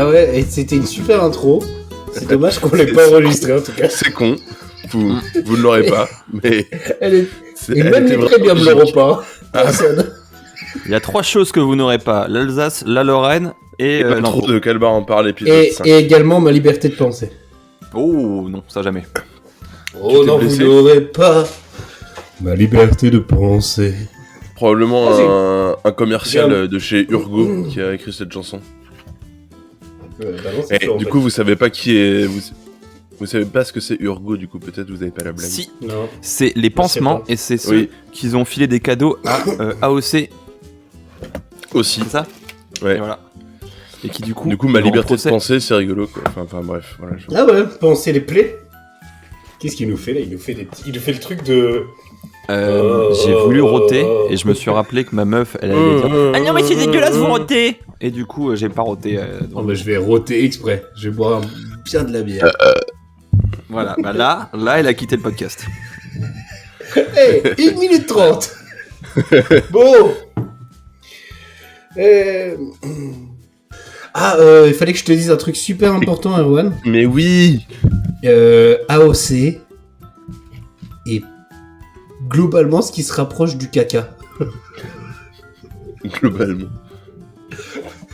ouais, et c'était une super intro. C'est dommage qu'on l'ait pas enregistrée en tout cas. C'est con. Vous ne l'aurez pas, mais... Et même les premiums ne l'auront pas. Personne. Il y a 3 choses que vous n'aurez pas. L'Alsace, la Lorraine et l'intro de Calbar en parle épisode et 5. Et également ma liberté de penser. Oh non, ça jamais. Oh non, vous n'aurez pas ma liberté de penser. Probablement un commercial de chez Urgo qui a écrit cette chanson. Bah non, c'est Et du coup, vous savez pas qui est... Vous savez pas ce que c'est Urgo, du coup, peut-être vous avez pas la blague. Si, non. c'est les pansements et c'est ceux qui ont filé des cadeaux à AOC. Aussi. C'est ça ? Ouais. Et voilà. Et qui du coup ma liberté de penser, c'est rigolo, quoi. Enfin bref, voilà. Ah ouais, penser les plaies. Qu'est-ce qu'il nous fait là ? Il nous fait le truc de... j'ai voulu roter et je me suis rappelé que ma meuf, elle allait dire « Ah non mais c'est dégueulasse, vous rotez !» Et du coup, j'ai pas roté. Oh bah je vais roter exprès. Je vais boire bien de la bière. Voilà, bah là, elle a quitté le podcast. Hey, 1 minute 30. Bon. Il fallait que je te dise un truc super important, Erwan. Mais oui. AOC est globalement ce qui se rapproche du caca. Globalement.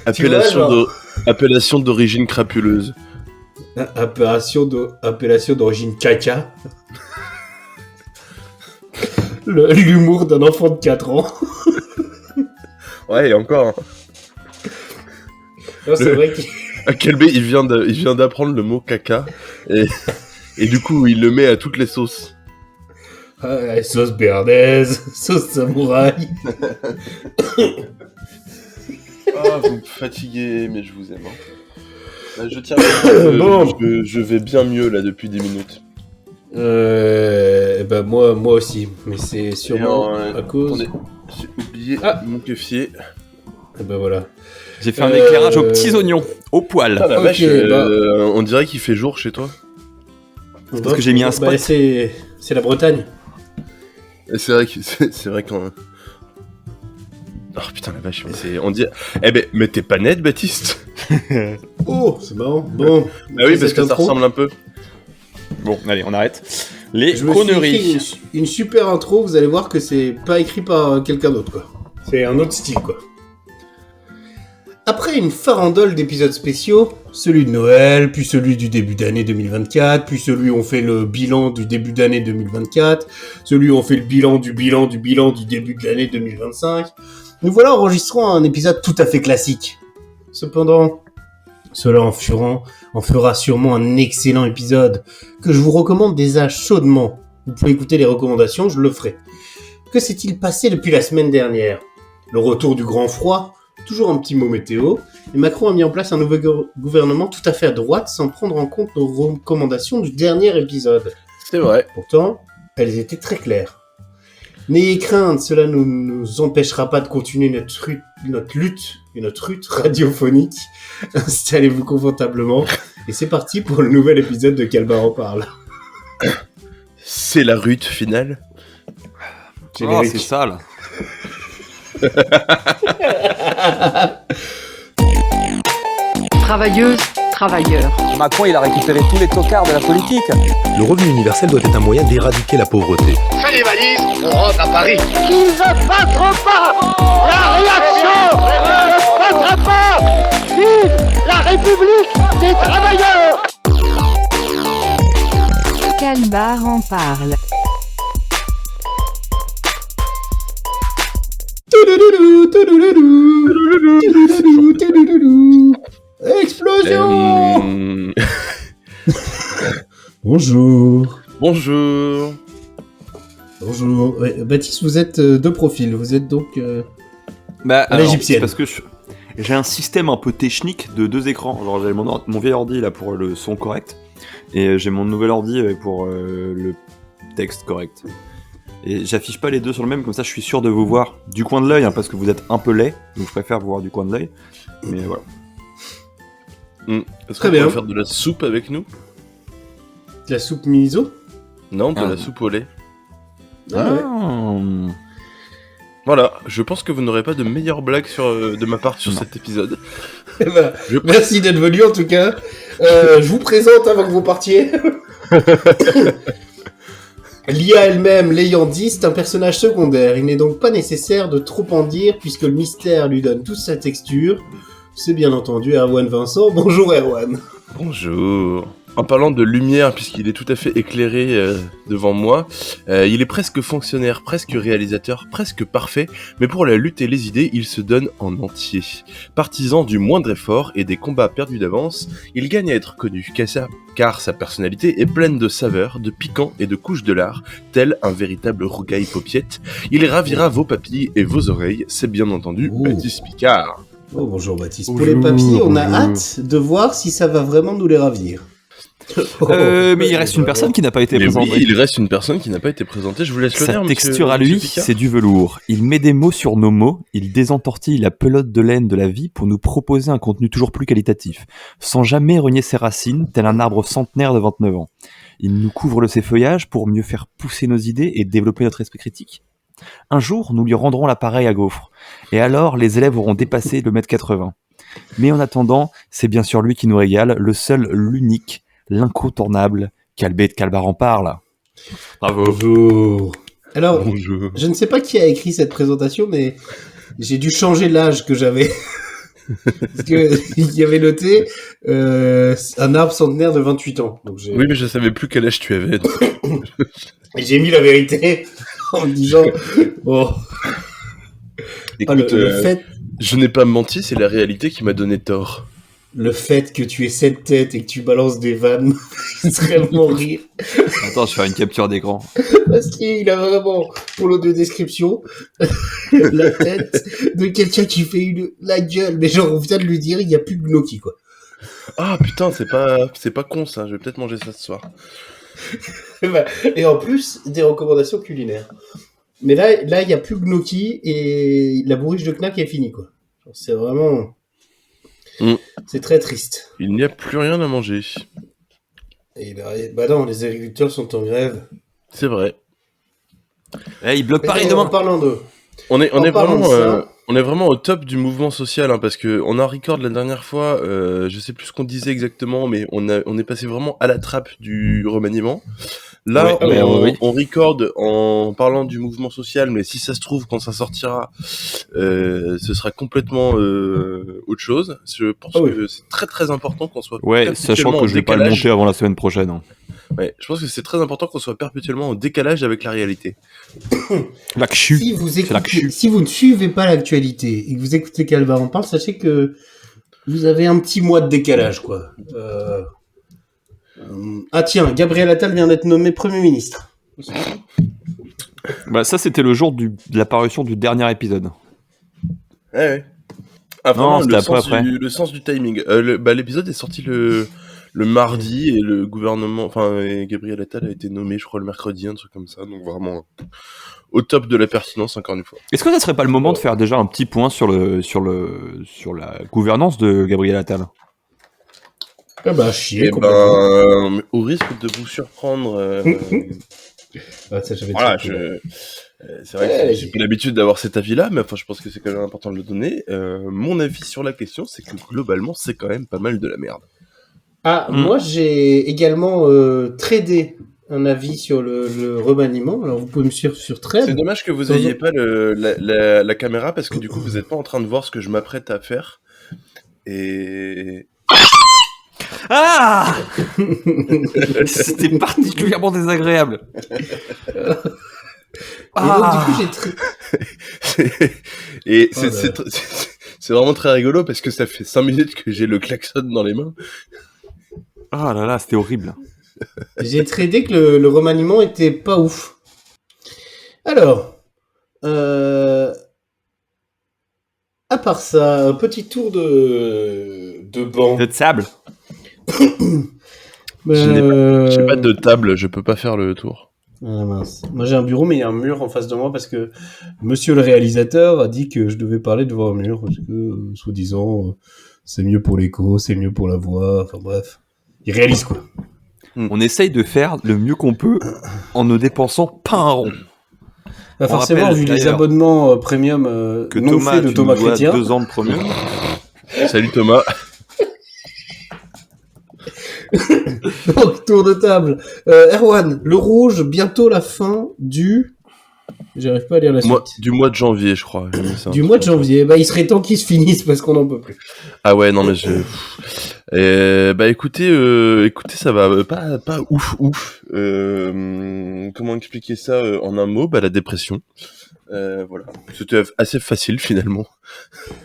Vois, Appellation d'origine crapuleuse. Appellation d'origine caca. L'humour d'un enfant de 4 ans. Ouais, et encore. Non, c'est vrai Kelbé, il vient d'apprendre le mot caca. Et du coup, il le met à toutes les sauces. Sauce béarnaise, sauce samouraï. Ah, vous me fatiguez, mais je vous aime. Là, je tiens. Bon. Je vais bien mieux là depuis 10 minutes. Bah moi aussi, mais c'est sûrement à cause. Attendez, j'ai oublié mon keffier. Et bah voilà. J'ai fait un éclairage aux petits oignons, au poil. Ah la vache, bah... on dirait qu'il fait jour chez toi. C'est parce que j'ai mis un spot. Bah, c'est la Bretagne. Et c'est vrai qu'on... Oh putain la vache, mais c'est... On dit... Eh ben, mais t'es pas net, Baptiste. Oh, c'est marrant. Bon. Ah oui, parce que ça ressemble un peu. Bon, allez, on arrête. Les conneries. Je me suis écrit une super intro, vous allez voir que c'est pas écrit par quelqu'un d'autre, quoi. C'est un autre style, quoi. Après une farandole d'épisodes spéciaux, celui de Noël, puis celui du début d'année 2024, puis celui où on fait le bilan du début d'année 2024, celui où on fait le bilan du début de l'année 2025, nous voilà enregistrant un épisode tout à fait classique. Cependant, cela en fera sûrement un excellent épisode, que je vous recommande déjà chaudement. Vous pouvez écouter les recommandations, je le ferai. Que s'est-il passé depuis la semaine dernière ? Le retour du grand froid ? Toujours un petit mot météo, et Macron a mis en place un nouveau gouvernement tout à fait à droite sans prendre en compte nos recommandations du dernier épisode. C'est vrai. Pourtant, elles étaient très claires. N'ayez crainte, cela ne nous empêchera pas de continuer notre lutte radiophonique. Installez-vous confortablement, et c'est parti pour le nouvel épisode de Calbar en parle. C'est la rute finale. Oh, c'est ça là. Travailleuses, travailleurs. Macron, il a récupéré tous les tocards de la politique. Le revenu universel doit être un moyen d'éradiquer la pauvreté. Fais les valises, on rentre à Paris. Ils ne passeront pas. La réaction ne passera pas. Vive la République des travailleurs. Calbar en parle. Explosion. Bonjour. Bonjour. Ouais, Baptiste, vous êtes de profil, vous êtes donc à l'égyptienne. Parce que j'ai un système un peu technique de 2 écrans. Genre j'ai mon vieil ordi là pour le son correct, et j'ai mon nouvel ordi pour le texte correct. Et j'affiche pas les deux sur le même, comme ça je suis sûr de vous voir du coin de l'œil, hein, parce que vous êtes un peu laid, donc je préfère vous voir du coin de l'œil. Mais voilà. Est-ce qu'on peut faire de la soupe avec nous ? De la soupe miso ? Non, de la soupe au lait. Ah ouais. Voilà, je pense que vous n'aurez pas de meilleure blague de ma part sur cet épisode. Eh ben, Je- merci d'être venu en tout cas. Je vous présente avant que vous partiez. L'IA elle-même, l'ayant dit, c'est un personnage secondaire. Il n'est donc pas nécessaire de trop en dire puisque le mystère lui donne toute sa texture. C'est bien entendu Erwan Vincent. Bonjour Erwan. Bonjour. En parlant de lumière, puisqu'il est tout à fait éclairé devant moi, il est presque fonctionnaire, presque réalisateur, presque parfait, mais pour la lutte et les idées, il se donne en entier. Partisan du moindre effort et des combats perdus d'avance, il gagne à être connu, car sa personnalité est pleine de saveurs, de piquants et de couches de lard, tel un véritable rougail paupiette. Il ravira vos papilles et vos oreilles, c'est bien entendu Baptiste Picard. Oh bonjour Baptiste. Pour les papilles, on a hâte de voir si ça va vraiment nous les ravir. Mais il reste une personne qui n'a pas été Mais présentée. oui, il reste une personne qui n'a pas été présentée, je vous laisse le Sa dire, texture à lui, c'est du velours. Il met des mots sur nos mots, il désentortille la pelote de laine de la vie pour nous proposer un contenu toujours plus qualitatif, sans jamais renier ses racines, tel un arbre centenaire de 29 ans. Il nous couvre de ses feuillages pour mieux faire pousser nos idées et développer notre esprit critique. Un jour, nous lui rendrons l'appareil à gaufres, et alors les élèves auront dépassé le mètre 80. Mais en attendant, c'est bien sûr lui qui nous régale, le seul, l'unique, l'incontournable, Calbé de Calbar en parle. Bravo. Bonjour. Alors, Bonjour. je ne sais pas qui a écrit cette présentation, mais j'ai dû changer l'âge que j'avais. Parce que il y avait noté un arbre centenaire de 28 ans. Donc Oui, mais je savais plus quel âge tu avais. et j'ai mis la vérité en me disant bon. Écoute, le fait je n'ai pas menti, c'est la réalité qui m'a donné tort. le fait que tu aies cette tête et que tu balances des vannes me fait extrêmement rire. Attends, je vais faire une capture d'écran. Parce qu'il a vraiment, pour l'audio description, la tête de quelqu'un qui fait la gueule. Mais genre, on vient de lui dire, il n'y a plus de gnocchi, quoi. Ah putain, c'est pas con ça, je vais peut-être manger ça ce soir. Et en plus, des recommandations culinaires. Mais là, il n'y a plus de gnocchi et la bourriche de Knack est finie, quoi. Genre, c'est vraiment... C'est très triste. Il n'y a plus rien à manger. Et bah non, les agriculteurs sont en grève. C'est vrai. Eh, il bloque Mais Paris en demain. parlant d'eux. On est parlant de vraiment, ça- on est vraiment au top du mouvement social, hein, parce que on a record la dernière fois, je sais plus ce qu'on disait exactement, mais on est passé vraiment à la trappe du remaniement. Là, Ouais, on record en parlant du mouvement social, mais si ça se trouve, quand ça sortira, ce sera complètement autre chose. Je pense que c'est très très important qu'on soit Ouais, perpétuellement sachant que en je vais pas le décalage. monter avant la semaine prochaine. Hein. Ouais, je pense que c'est très important qu'on soit perpétuellement en décalage avec la réalité. La CHU. Si vous, C'est la CHU. si vous ne suivez pas l'actualité et que vous écoutez Calbar en parle, sachez que vous avez un petit mois de décalage, quoi. Ah tiens, Gabriel Attal vient d'être nommé Premier ministre. Bah, ça, c'était le jour de la parution du dernier épisode. Ouais. Ah, Non, vraiment, c'était après. le sens du timing. L'épisode est sorti le mardi et le gouvernement, et Gabriel Attal a été nommé, je crois, le mercredi, un truc comme ça. Donc vraiment au top de la pertinence, encore une fois. Est-ce que ça serait pas le moment de faire déjà un petit point sur la gouvernance de Gabriel Attal? Ah bah chier, Et complètement. au risque de vous surprendre, Ah, ça, j'avais voilà, dit. c'est vrai que j'ai pas l'habitude d'avoir cet avis-là, mais enfin, je pense que c'est quand même important de le donner. Mon avis sur la question, c'est que globalement, c'est quand même pas mal de la merde. Ah, moi j'ai également tradé un avis sur le remaniement. Alors vous pouvez me suivre sur C'est Trade. dommage que vous ayez pas la caméra, parce que du coup, vous êtes pas en train de voir ce que je m'apprête à faire. Et... Ah C'était particulièrement désagréable. Et donc du coup Et Oh là là. c'est vraiment très rigolo, parce que ça fait 5 minutes que j'ai le klaxon dans les mains. Ah là là, c'était horrible. j'ai tradé que le remaniement était pas ouf. Alors, à part ça, un petit tour de banc. De sable. J'ai pas de table, je peux pas faire le tour. Ah mince. Moi j'ai un bureau, mais il y a un mur en face de moi parce que monsieur le réalisateur a dit que je devais parler devant un mur parce que, soi-disant, c'est mieux pour l'écho, c'est mieux pour la voix, enfin bref. Il réalise quoi. On essaye de faire le mieux qu'on peut en ne dépensant pas un rond. Bah, On forcément, rappelle, vu les d'ailleurs, abonnements premium que non Thomas, faits de tu Thomas nous dois Chrétien. 2 ans de premium. Salut Thomas. Donc, tour de table. Erwan, le rouge, bientôt la fin du... J'arrive pas à lire la suite. Du mois de janvier, je crois. J'ai mis ça. Du mois de janvier. Bah, il serait temps qu'ils se finissent parce qu'on n'en peut plus. Ah ouais, non mais bah écoutez, ça va pas ouf. Comment expliquer ça en un mot? Bah la dépression. Voilà. C'était assez facile finalement.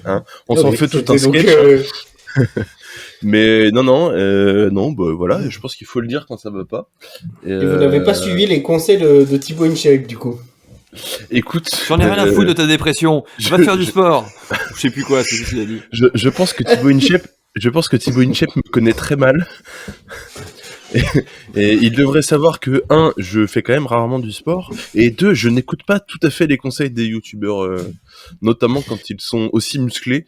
Hein, on s'en fait tout un sketch. Mais non, bah voilà, je pense qu'il faut le dire quand ça va pas. Et vous n'avez pas suivi les conseils de Thibaut Inchek, du coup. Écoute, J'en ai rien à foutre de ta dépression. Va te faire du sport. Je sais plus quoi, c'est ce qu'il a dit. je pense que Thibaut Inchep me connaît très mal. Et il devrait savoir que 1, je fais quand même rarement du sport, et 2, je n'écoute pas tout à fait les conseils des youtubeurs, notamment quand ils sont aussi musclés.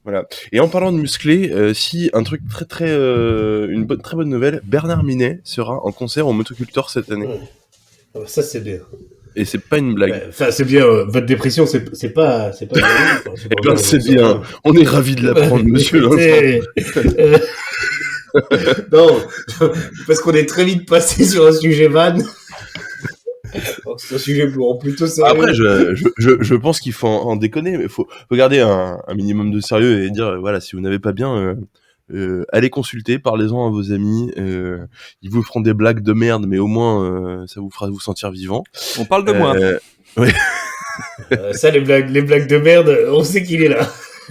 Voilà. Et en parlant de musclés, si un truc une très bonne nouvelle, Bernard Minet sera en concert au Motocultor cette année. Ah bah, ça, c'est bien. Et c'est pas une blague. Enfin, c'est bien. Votre dépression, c'est pas. Eh ben, c'est bien. On est ravis de l'apprendre, monsieur Vincent. Non, parce qu'on est très vite passé sur un sujet van. C'est un sujet plutôt sérieux. Après, je pense qu'il faut en déconner, mais faut garder un minimum de sérieux et dire, voilà, si vous n'avez pas bien, allez consulter, parlez-en à vos amis, ils vous feront des blagues de merde, mais au moins, ça vous fera vous sentir vivant. On parle de moi. Oui. Ça, les blagues de merde, on sait qu'il est là.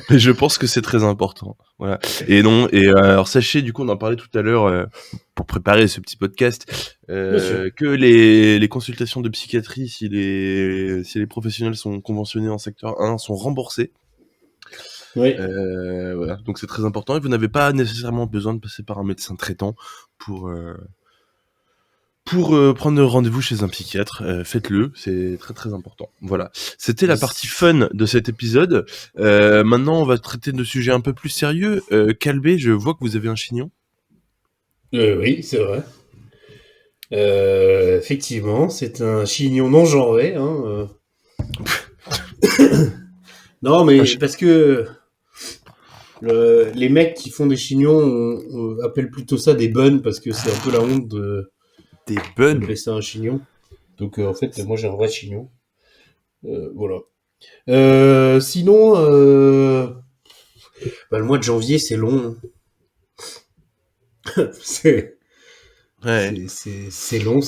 Mais je pense que c'est très important. Voilà. Et alors sachez, du coup, on en parlait tout à l'heure pour préparer ce petit podcast, que les consultations de psychiatrie, si les professionnels sont conventionnés en secteur 1, sont remboursées. Oui. Voilà. Donc c'est très important et vous n'avez pas nécessairement besoin de passer par un médecin traitant pour prendre rendez-vous chez un psychiatre. Faites-le, c'est très très important. Voilà, c'était la partie fun de cet épisode. Maintenant, on va traiter de sujets un peu plus sérieux. Calbé, je vois que vous avez un chignon. Oui, c'est vrai. Effectivement, c'est un chignon non genré. Hein, Non, mais parce que les mecs qui font des chignons on appelle plutôt ça des buns parce que c'est un peu la honte de... Des buns. d'appeler ça un chignon. Donc en fait, moi j'ai un vrai chignon. Voilà. Sinon, le mois de janvier c'est long. c'est long.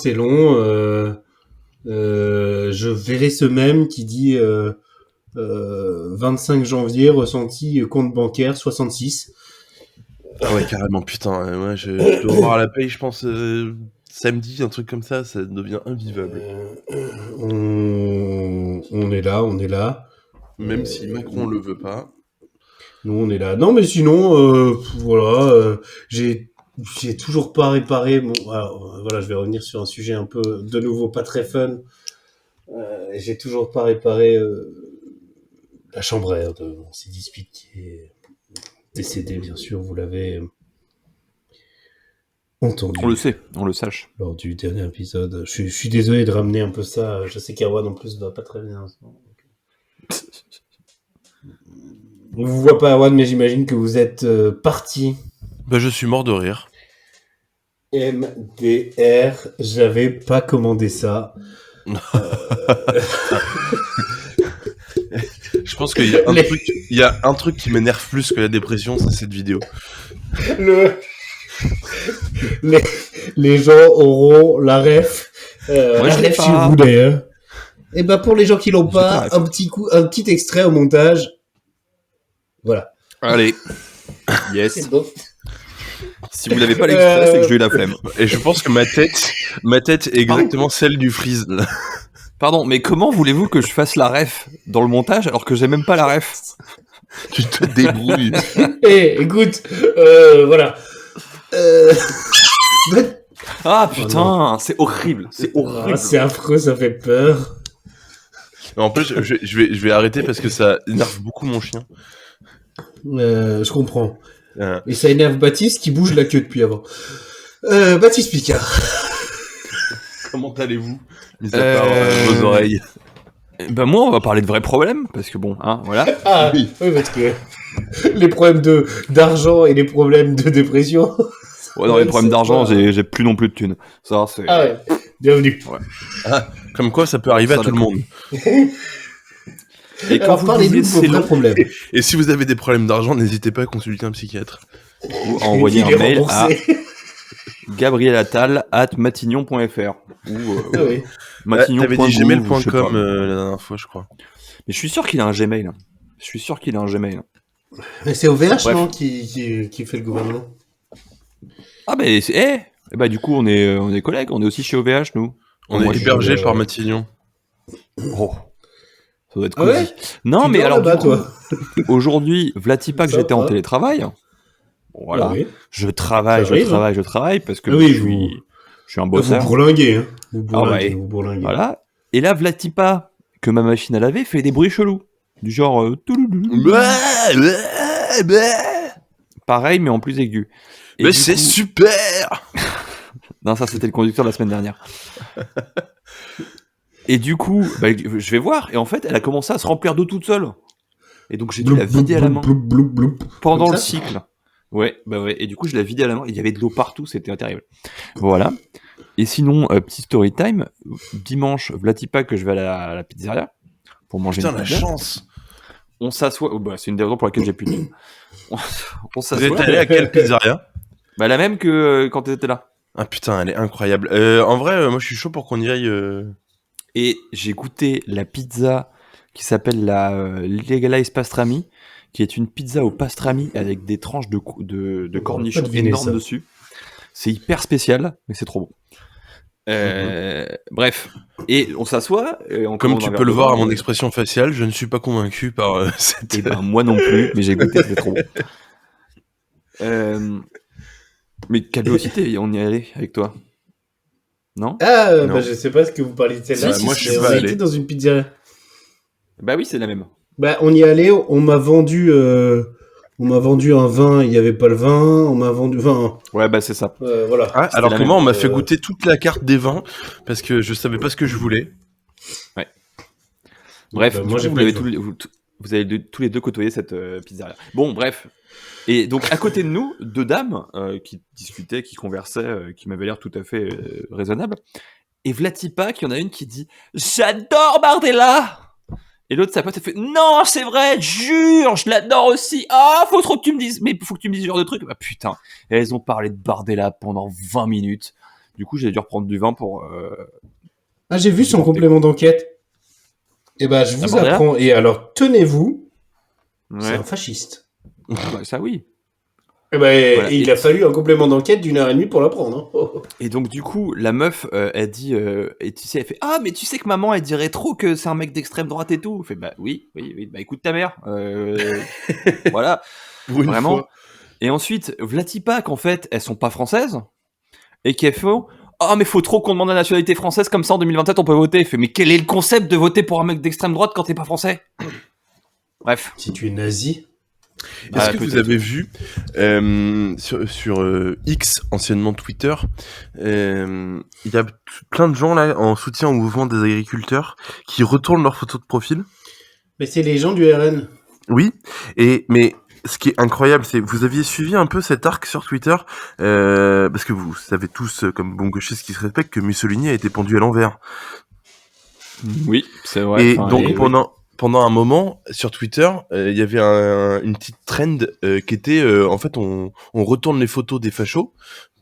Je verrai ce même qui dit 25 janvier ressenti compte bancaire 66. Ah ouais, carrément, putain. Moi, je dois voir la paye, je pense. Samedi, un truc comme ça devient invivable. On est là. Même si Macron le veut pas. Nous, on est là. Non, mais sinon, voilà, j'ai toujours pas réparé. Voilà, je vais revenir sur un sujet un peu, de nouveau, pas très fun. J'ai toujours pas réparé la chambre à air de mon C18 qui est décédé, bien sûr, vous l'avez entendu. On le sait, on le sache. Lors du dernier épisode. Je suis désolé de ramener un peu ça. Je sais qu'Erwan, en plus, va pas très bien en ce moment. On vous voit pas, Erwan, mais j'imagine que vous êtes parti. Bah, je suis mort de rire. MDR, j'avais pas commandé ça. Je pense qu'il y a un truc qui m'énerve plus que la dépression, c'est cette vidéo. Les gens auront la ref. Moi, je l'ai ref pas. chez vous d'ailleurs. Et ben pour les gens qui l'ont pas, un petit extrait au montage. Voilà. Allez. Yes. C'est bon. Si vous n'avez pas l'extrait, c'est que j'ai eu la flemme. Et je pense que ma tête est exactement celle du Freeze. Là. Pardon, mais comment voulez-vous que je fasse la ref dans le montage alors que j'ai même pas la ref? Tu te débrouilles. Écoute, voilà. Ah putain, c'est horrible. C'est horrible. C'est affreux, ça fait peur. En plus, je vais arrêter parce que ça énerve beaucoup mon chien. Je comprends. Et ça énerve Baptiste qui bouge la queue depuis avant. Baptiste Picard. Comment allez-vous, mis à part vos oreilles? Ben moi, on va parler de vrais problèmes, parce que bon, hein, voilà. Ah, oui, parce que les problèmes d'argent et les problèmes de dépression. Ouais, dans les problèmes c'est d'argent, pas- j'ai plus non plus de thunes. Ça, c'est... Ah ouais, bienvenue. Comme quoi, ça peut arriver Ça, à tout le d'accord. monde. Et quand Alors vous parlez-nous disiez de c'est vos vrais long, problèmes. Et si vous avez des problèmes d'argent, n'hésitez pas à consulter un psychiatre. vous envoyez Il est un mail à remboursé. gabrielattal@matignon.fr ou Ah oui. T'avais dit matignon.gouv, je sais gmail.com pas. la dernière fois, je crois. Mais je suis sûr qu'il a un Gmail. Mais c'est OVH, Bref. non, qui fait le gouvernement. Ah ben, bah du coup, on est collègues, on est aussi chez OVH, nous. On Moi, est je- hébergé par Matignon. Oh, ça doit être Ah cosy. ouais Non, Tu mais dors alors là-bas, du coup, toi. aujourd'hui, Vlatipa que Sympa. j'étais en télétravail. Bon, voilà, Ah oui. je travaille, Ça arrive, je travaille parce que Ah oui, je suis un Vous bosseur. bourlinguez, hein. Vous Ah bourlinguez, ouais. vous bourlinguez. Voilà. Et là, Vlatipa, que ma machine à laver, fait des bruits chelous. Du genre... touloulou. Pareil, mais en plus aigu. Et Mais du c'est coup- super. Non, ça c'était le conducteur de la semaine dernière. Et du coup, bah, je vais voir. Et en fait, elle a commencé à se remplir d'eau toute seule. Et donc j'ai dû la vider à la main pendant Comme le ça cycle. Ouais, bah ouais. Et du coup, je la vidais à la main. Il y avait de l'eau partout, c'était terrible. Voilà. Et sinon, petit story time. Dimanche, Vlatipa que je vais à la pizzeria pour manger Putain, une la pizza. chance. On s'assoit. Oh, bah, c'est une des raisons pour laquelle j'ai plus de thunes. On Vous s'assoit. êtes allé à quelle pizzeria? Bah, la même que quand t'étais là. Ah putain, elle est incroyable. En vrai, moi je suis chaud pour qu'on y aille. Et j'ai goûté la pizza qui s'appelle la Legalize Pastrami, qui est une pizza au pastrami avec des tranches de cornichons pas deviner énormes ça. dessus. C'est hyper spécial, mais c'est trop bon. Bref, et on s'assoit. Et on Comme commande tu un peux verre le de voir à vin, mon et- expression faciale, je ne suis pas convaincu par cette. Et ben moi non plus, mais j'ai goûté, c'était trop bon. Mais Callosité, on y est allé avec toi, non? Ah, Non. bah je sais pas ce que vous parlez de celle-là. Si, moi, je mais suis on pas a allé. été dans une pizzeria. Bah oui, c'est la même. Bah on y est allé, on m'a vendu un vin, il y avait pas le vin, on m'a vendu Ouais, bah c'est ça. voilà. Ah, C'était alors la que même. moi, on m'a fait goûter toute la carte des vins parce que je savais pas ce que je voulais. Bref, Bah, du moi, coup, j'ai vous pas avez eu tous les, vous avez tous les deux côtoyé cette pizzeria. Bon, bref. Et donc, à côté de nous, deux dames qui discutaient, qui conversaient, qui m'avaient l'air tout à fait raisonnables. Et Vlatipa, qui en a une qui dit « J'adore Bardella !» Et l'autre, sa pote, elle fait « Non, c'est vrai, jure, je l'adore aussi. Ah, faut trop que tu me dises. Mais faut que tu me dises ce genre de truc. » Bah putain. Et elles ont parlé de Bardella pendant 20 minutes. Du coup, j'ai dû reprendre du vin pour... Ah, j'ai vu son Bon, complément d'enquête. Et bah je Ah, vous Bardella apprends. Et alors tenez-vous, c'est Ouais. un fasciste. Bah, ça, oui. Et bah Voilà. et il a fallu un complément d'enquête d'1h30 pour l'apprendre. Hein. Oh. Et donc du coup, la meuf, elle dit, et tu sais, elle fait, ah mais tu sais que maman, elle dirait trop que c'est un mec d'extrême droite et tout. Elle fait, bah oui, bah écoute ta mère. Voilà, Pour une vraiment. fois. Et ensuite, Vlatipa, qu'en fait, elles sont pas françaises et qu'elles font, ah mais faut trop qu'on demande la nationalité française comme ça en 2027 on peut voter. Elle fait, mais quel est le concept de voter pour un mec d'extrême droite quand t'es pas français? Bref. Si tu es nazi. Est-ce Ah, que vous peut-être. avez vu sur X, anciennement Twitter, il y a plein de gens là en soutien au mouvement des agriculteurs qui retournent leurs photos de profil? Mais c'est les gens du RN. Oui, mais ce qui est incroyable, c'est vous aviez suivi un peu cet arc sur Twitter, parce que vous savez tous, comme bon gauchistes qui se respectent, que Mussolini a été pendu à l'envers. Oui, c'est vrai. Et Enfin, donc oui. pendant un moment sur Twitter, il y avait une petite trend qui était en fait on retourne les photos des fachos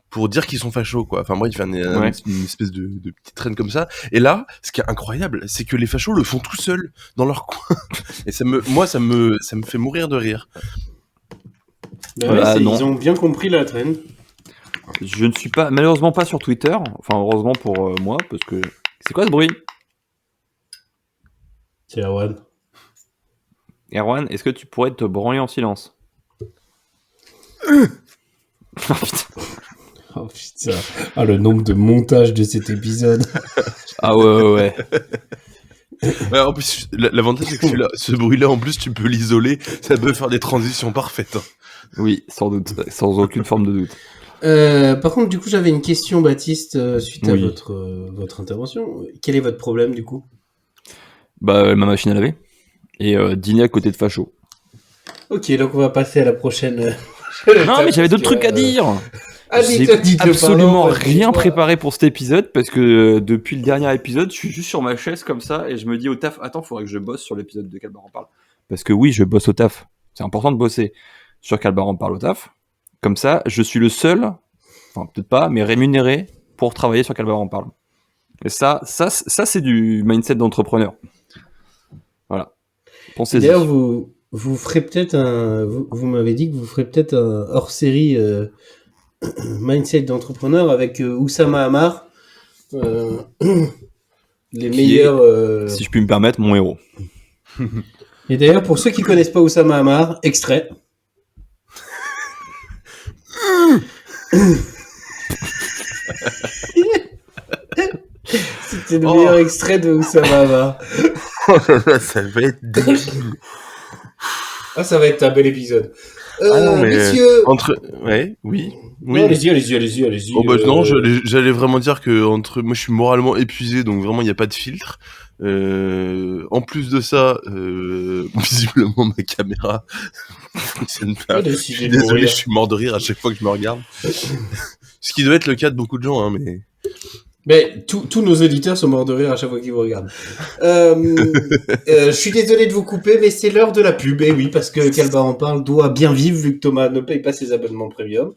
pour dire qu'ils sont fachos quoi. Enfin bref, il y a Ouais. une espèce de petite trend comme ça. Et là, ce qui est incroyable, c'est que les fachos le font tout seuls dans leur coin. Et ça me fait mourir de rire. Bah Ah, ouais, non. ils ont bien compris la traîne. Je ne suis pas, malheureusement pas sur Twitter. Enfin, heureusement pour moi, parce que c'est quoi ce bruit? C'est Erwan. Erwan, est-ce que tu pourrais te branler en silence? Oh, putain. Oh putain. Ah, le nombre de montages de cet épisode. Ah ouais. Ouais, en plus, l'avantage c'est que ce bruit-là, en plus, tu peux l'isoler. Ça peut faire des transitions parfaites. Hein. Oui, sans doute, sans aucune forme de doute. Par contre, du coup, j'avais une question, Baptiste, suite à Oui. votre intervention. Quel est votre problème, du coup? Bah, ma machine à laver. Et dîner à côté de Facho. Ok, donc on va passer à la prochaine. Non, mais j'avais d'autres trucs à dire. Ah, J'ai dites-le, absolument pardon, rien dites-moi. préparé pour cet épisode parce que depuis le dernier épisode, je suis juste sur ma chaise comme ça et je me dis au taf, attends, faudrait que je bosse sur l'épisode de Calbar en parle. Parce que oui, je bosse au taf. C'est important de bosser sur Calbar en parle au taf. Comme ça, je suis le seul, enfin peut-être pas, mais rémunéré pour travailler sur Calbar en parle. Et ça c'est du mindset d'entrepreneur. Voilà. Pensez-y. D'ailleurs, vous ferez peut-être vous m'avez dit que vous ferez peut-être un hors-série mindset d'entrepreneur avec Oussama Hamar, euh, les Qui meilleurs. Si je puis me permettre, mon héros. Et d'ailleurs, pour ceux qui connaissent pas Oussama Hamar, extrait. C'était le meilleur extrait de Oussama Hamar. Oh là là, ça va être débile. Ah, ça va être un bel épisode. non, mais Messieurs. Ouais, oui. Non, allez-y. Oh bah non, j'allais vraiment dire que moi je suis moralement épuisé, donc vraiment il n'y a pas de filtre. En plus de ça, visiblement ma caméra fonctionne pas. Je suis désolé, je suis mort de rire à chaque fois que je me regarde. Ce qui doit être le cas de beaucoup de gens, hein, mais... Mais tous nos auditeurs sont morts de rire à chaque fois qu'ils vous regardent. Je suis désolé de vous couper, mais c'est l'heure de la pub. Et oui, parce que Calbar en parle doit bien vivre vu que Thomas ne paye pas ses abonnements premium.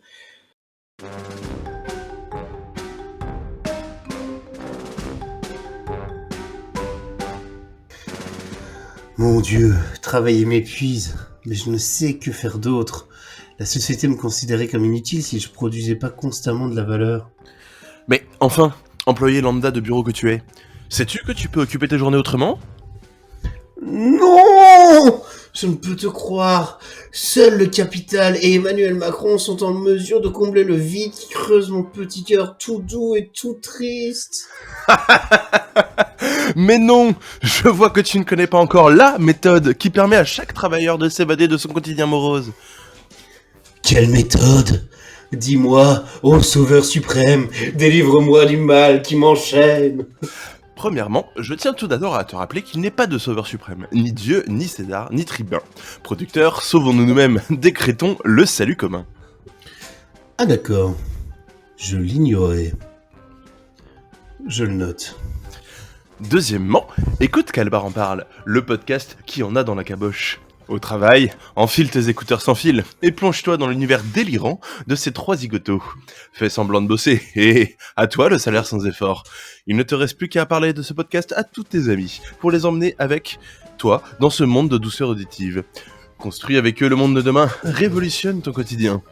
Mon Dieu, travailler m'épuise, mais je ne sais que faire d'autre. La société me considérait comme inutile si je produisais pas constamment de la valeur. Mais enfin, employé lambda de bureau que tu es, sais-tu que tu peux occuper tes journées autrement ? Non! Je ne peux te croire. Seul le capital et Emmanuel Macron sont en mesure de combler le vide qui creuse mon petit cœur tout doux et tout triste. Mais non, je vois que tu ne connais pas encore la méthode qui permet à chaque travailleur de s'évader de son quotidien morose. Quelle méthode? Dis-moi, ô sauveur suprême, délivre-moi du mal qui m'enchaîne. Premièrement, je tiens tout d'abord à te rappeler qu'il n'est pas de sauveur suprême, ni Dieu, ni César, ni tribun. Producteur, sauvons-nous nous-mêmes, décrétons le salut commun. Ah d'accord, je l'ignorais. Je le note. Deuxièmement, écoute Calbar en parle, le podcast qui en a dans la caboche. Au travail, enfile tes écouteurs sans fil et plonge-toi dans l'univers délirant de ces trois zigotos. Fais semblant de bosser et à toi le salaire sans effort. Il ne te reste plus qu'à parler de ce podcast à tous tes amis pour les emmener avec toi dans ce monde de douceur auditive. Construis avec eux le monde de demain, révolutionne ton quotidien.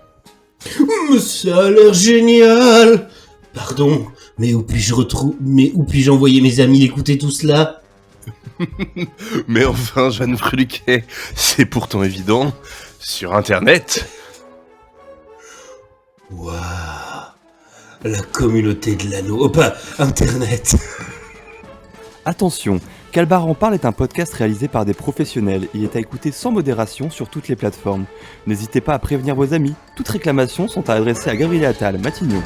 Ça a l'air génial. Pardon, mais où puis-je envoyer mes amis écouter tout cela? Mais enfin, Jeanne Freluquet, c'est pourtant évident. Sur Internet. Waouh, la communauté de l'anneau. Oh, pas Internet. Attention, Calbar en parle est un podcast réalisé par des professionnels. Il est à écouter sans modération sur toutes les plateformes. N'hésitez pas à prévenir vos amis. Toutes réclamations sont à adresser à Gabriel Attal, Matignon.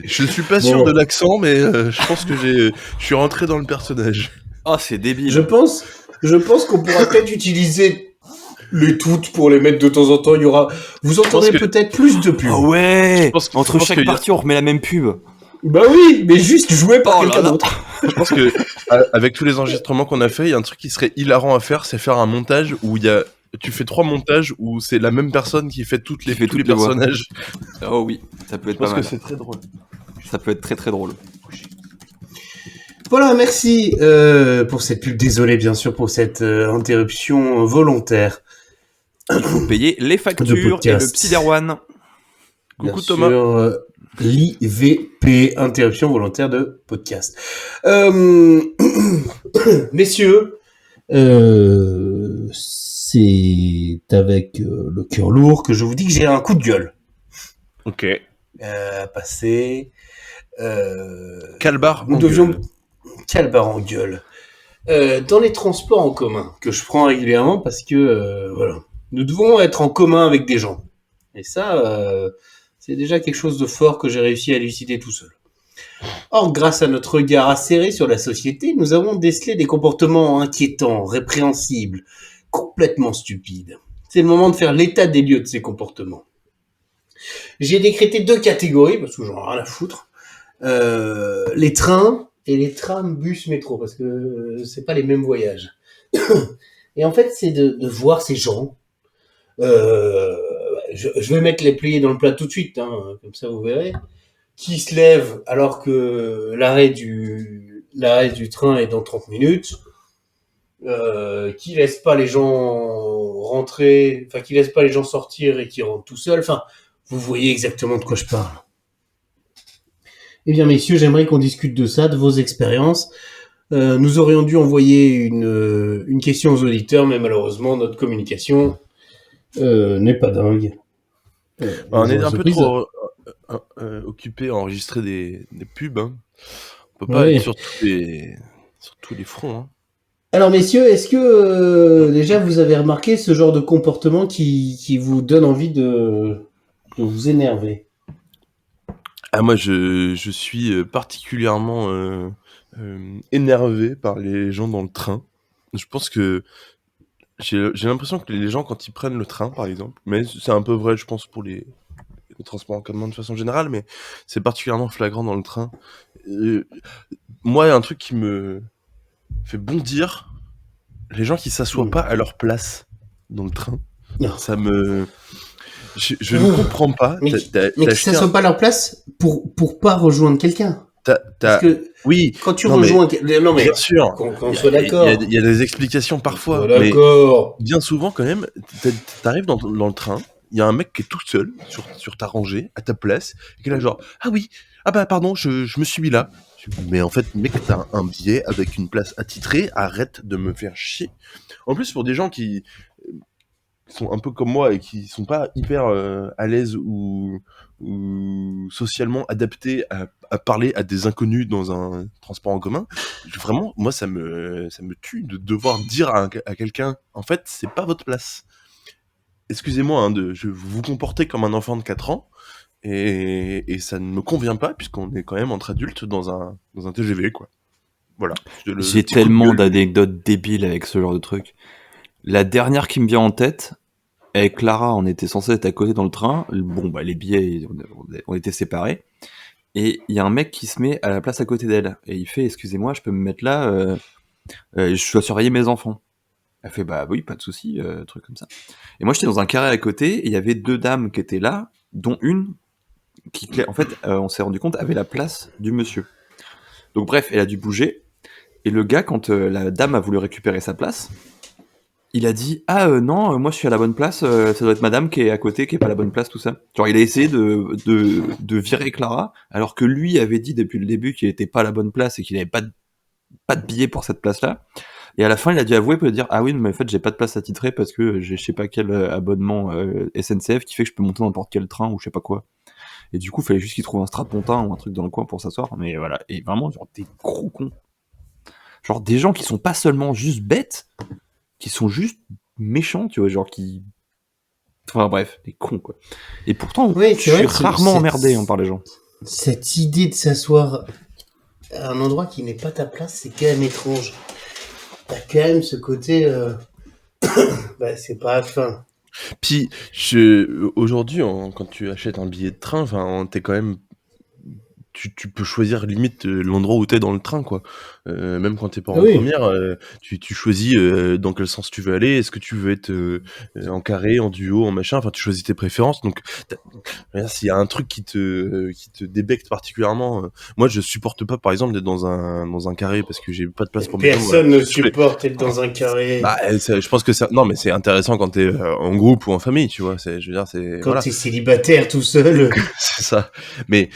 Je suis pas sûr de l'accent, mais je pense que je suis rentré dans le personnage. Oh, c'est débile. Je pense qu'on pourra peut-être utiliser les toutes pour les mettre de temps en temps. Il y aura, vous entendrez peut-être plus de pubs. Oh ouais. Je Entre pense chaque qu'il y a- partie, on remet la même pub. Bah oui, mais juste joué par Oh là quelqu'un là. d'autre. Je pense que avec tous les enregistrements qu'on a fait, il y a un truc qui serait hilarant à faire, c'est faire un montage où tu fais 3 montages où c'est la même personne qui fait tous les voix. personnages. Oh oui, ça peut être Je pense pas que mal. c'est très drôle. Ça peut être très très drôle. Voilà, merci pour cette pub. Désolé bien sûr pour cette interruption volontaire. Il faut payer les De factures et podcast. le petit Derwan. Bien Coucou Thomas. sûr, l'IVP, interruption volontaire de podcast. Messieurs, c'est avec le cœur lourd que je vous dis que j'ai un coup de gueule Ok. à passer. Calbar Nous en devions... gueule. Calbar en gueule. Dans les transports en commun que je prends régulièrement parce que voilà, nous devons être en commun avec des gens. Et ça, c'est déjà quelque chose de fort que j'ai réussi à élucider tout seul. Or, grâce à notre regard acéré sur la société, nous avons décelé des comportements inquiétants, répréhensibles, complètement stupides. C'est le moment de faire l'état des lieux de ces comportements. J'ai décrété 2 catégories, parce que j'en ai rien à foutre. Les trains et les trams, bus, métro, parce que c'est pas les mêmes voyages. Et en fait, c'est de voir ces gens. Je vais mettre les pliés dans le plat tout de suite, hein, comme ça vous verrez. Qui se lève alors que l'arrêt du train est dans 30 minutes. Qui laisse pas les gens rentrer, enfin qui laisse pas les gens sortir et qui rentrent tout seuls. Enfin, vous voyez exactement de quoi je parle. Eh bien, messieurs, j'aimerais qu'on discute de ça, de vos expériences. Nous aurions dû envoyer une question aux auditeurs, mais malheureusement, notre communication n'est pas dingue. On est un peu trop occupé à enregistrer des pubs. Hein. On peut pas être sur tous les fronts. Hein. Alors, messieurs, est-ce que déjà vous avez remarqué ce genre de comportement qui vous donne envie de vous énerver? Ah, moi, je suis particulièrement énervé par les gens dans le train. Je pense que j'ai l'impression que les gens, quand ils prennent le train, par exemple, mais c'est un peu vrai, je pense, pour les transports en commun de façon générale, mais c'est particulièrement flagrant dans le train. Moi, il y a un truc qui me fait bondir, les gens qui s'assoient pas à leur place dans le train. Non. Ça me... Je ne comprends pas. Mais qui s'assoient pas à leur place pour pas rejoindre quelqu'un. Parce que oui, quand tu rejoins... Non, mais bien sûr, qu'on soit d'accord. Il y a des explications parfois, mais bien souvent quand même, t'arrives dans le train, il y a un mec qui est tout seul sur ta rangée, à ta place, et qui est là genre « Ah oui, ah bah pardon, je me suis mis là. » Mais en fait, mec, t'as un billet avec une place attitrée, arrête de me faire chier. En plus, pour des gens qui sont un peu comme moi et qui sont pas hyper à l'aise ou socialement adaptés à parler à des inconnus dans un transport en commun, vraiment, moi, ça me tue de devoir dire à quelqu'un, en fait, c'est pas votre place. Excusez-moi, hein, vous vous comportez comme un enfant de 4 ans, et ça ne me convient pas, puisqu'on est quand même entre adultes dans un TGV, quoi. Voilà. J'ai tellement d'anecdotes débiles avec ce genre de truc. La dernière qui me vient en tête, avec Clara, on était censé être à côté dans le train. Bon, bah, les billets, on était séparés. Et il y a un mec qui se met à la place à côté d'elle. Et il fait, excusez-moi, je peux me mettre là, je dois surveiller mes enfants. Elle fait, bah oui, pas de souci, truc comme ça. Et moi, j'étais dans un carré à côté, et il y avait 2 dames qui étaient là, dont une qui, en fait, on s'est rendu compte, avait la place du monsieur. Donc bref, elle a dû bouger. Et le gars, quand la dame a voulu récupérer sa place, il a dit non, moi je suis à la bonne place, ça doit être madame qui est à côté, qui est pas à la bonne place, tout ça. Genre il a essayé de virer Clara, alors que lui avait dit depuis le début qu'il était pas à la bonne place et qu'il avait pas de billet pour cette place-là. Et à la fin, il a dû avouer pour dire ah oui, mais en fait j'ai pas de place attitrée parce que j'ai je sais pas quel abonnement SNCF qui fait que je peux monter dans n'importe quel train ou je sais pas quoi. Et du coup, il fallait juste qu'il trouve un strapontin ou un truc dans le coin pour s'asseoir. Mais voilà, et vraiment genre des gros cons. Genre des gens qui sont pas seulement juste bêtes, qui sont juste méchants, tu vois, genre qui... Enfin bref, des cons, quoi. Et pourtant, oui, je suis rarement emmerdé par les gens. Cette idée de s'asseoir à un endroit qui n'est pas ta place, c'est quand même étrange. T'as quand même ce côté... bah, c'est pas fin. Puis, aujourd'hui, quand tu achètes un billet de train, enfin, t'es quand même... Tu peux choisir limite l'endroit où t'es dans le train, quoi. Même quand t'es pas en première, tu choisis dans quel sens tu veux aller. Est-ce que tu veux être en carré, en duo, en machin. Enfin, tu choisis tes préférences. Donc, s'il y a un truc qui te débecte particulièrement, moi, je supporte pas, par exemple, d'être dans un carré parce que j'ai pas de place pour mes jambes. Personne ne supporte être dans un carré. Bah, je pense que ça. Non, mais c'est intéressant quand t'es en groupe ou en famille, tu vois. Je veux dire, c'est. Quand t'es célibataire tout seul. C'est ça. Mais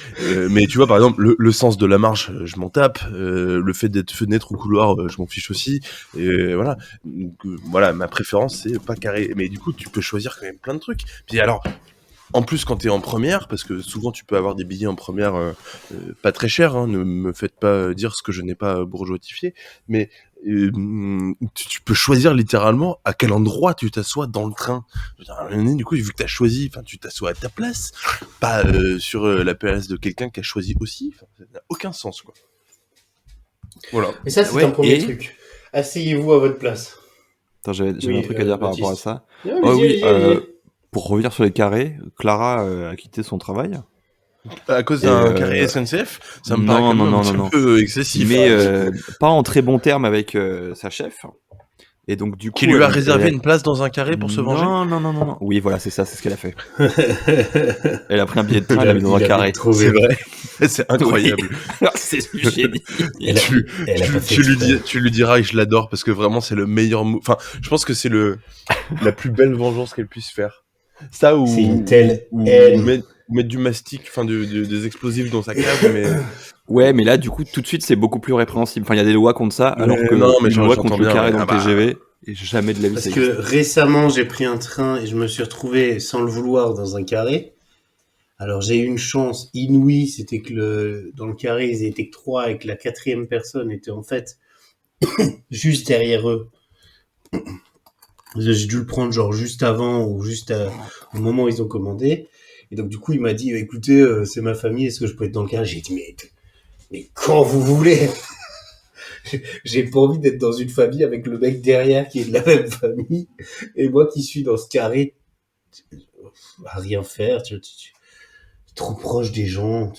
tu vois, par exemple, le sens de la marche, je m'en tape. Le fait d'être fenêtre ou couloir, je m'en fiche aussi. Et voilà. Donc, voilà, ma préférence, c'est pas carré. Mais du coup, tu peux choisir quand même plein de trucs. Puis alors, en plus, quand t'es en première, parce que souvent tu peux avoir des billets en première pas très chers, hein, ne me faites pas dire ce que je n'ai pas bourgeoisifié, mais tu peux choisir littéralement à quel endroit tu t'assois dans le train. Je veux dire, à un moment donné, du coup, vu que t'as choisi, enfin, tu t'assois à ta place, pas sur la place de quelqu'un qui a choisi aussi. Enfin, ça n'a aucun sens, quoi. Voilà. Et ça, c'est Ouais, un premier et- truc. Asseyez-vous à votre place. Attends, j'avais Oui, un truc à dire par Baptiste. rapport à ça. Non, Oh allez-y, oui, allez-y. pour revenir sur les carrés, Clara a quitté son travail. À cause Et, d'un carré SNCF, ça me non, paraît quand non, même non, un petit non, peu excessif. Mais pas en très bon terme avec sa chef. Et donc du coup, Qui lui a elle- réservé elle- une place dans un carré pour se venger. Non. Oui, voilà, c'est ça, c'est ce qu'elle a fait. Elle a pris un billet de train, elle l'a mis dans un Il a carré. trouvé. C'est vrai. C'est incroyable. C'est du génie. Elle a- tu, elle a pas fait tu lui diras et je l'adore parce que vraiment c'est le meilleur enfin je pense que c'est la plus belle vengeance qu'elle puisse faire, ça ou C'est une telle ou haine. mettre du mastic, enfin des explosifs dans sa cave, mais Ouais, mais là, du coup, tout de suite, c'est beaucoup plus répréhensible. Enfin, il y a des lois contre ça, alors Ouais, que non, mais une loi j'entends contre le bien, carré ouais. dans Ah bah. TGV, et jamais de la vie Parce ça que existe. récemment, j'ai pris un train et je me suis retrouvé sans le vouloir dans un carré. Alors j'ai eu une chance inouïe, c'était que dans le carré, ils étaient que 3 et que la 4e personne était en fait juste derrière eux. J'ai dû le prendre genre juste avant ou au moment où ils ont commandé. Et donc du coup, il m'a dit, écoutez, c'est ma famille, est-ce que je peux être dans le carré? J'ai dit, mais quand vous voulez. J'ai pas envie d'être dans une famille avec le mec derrière qui est de la même famille et moi qui suis dans ce carré à rien faire, trop proche des gens.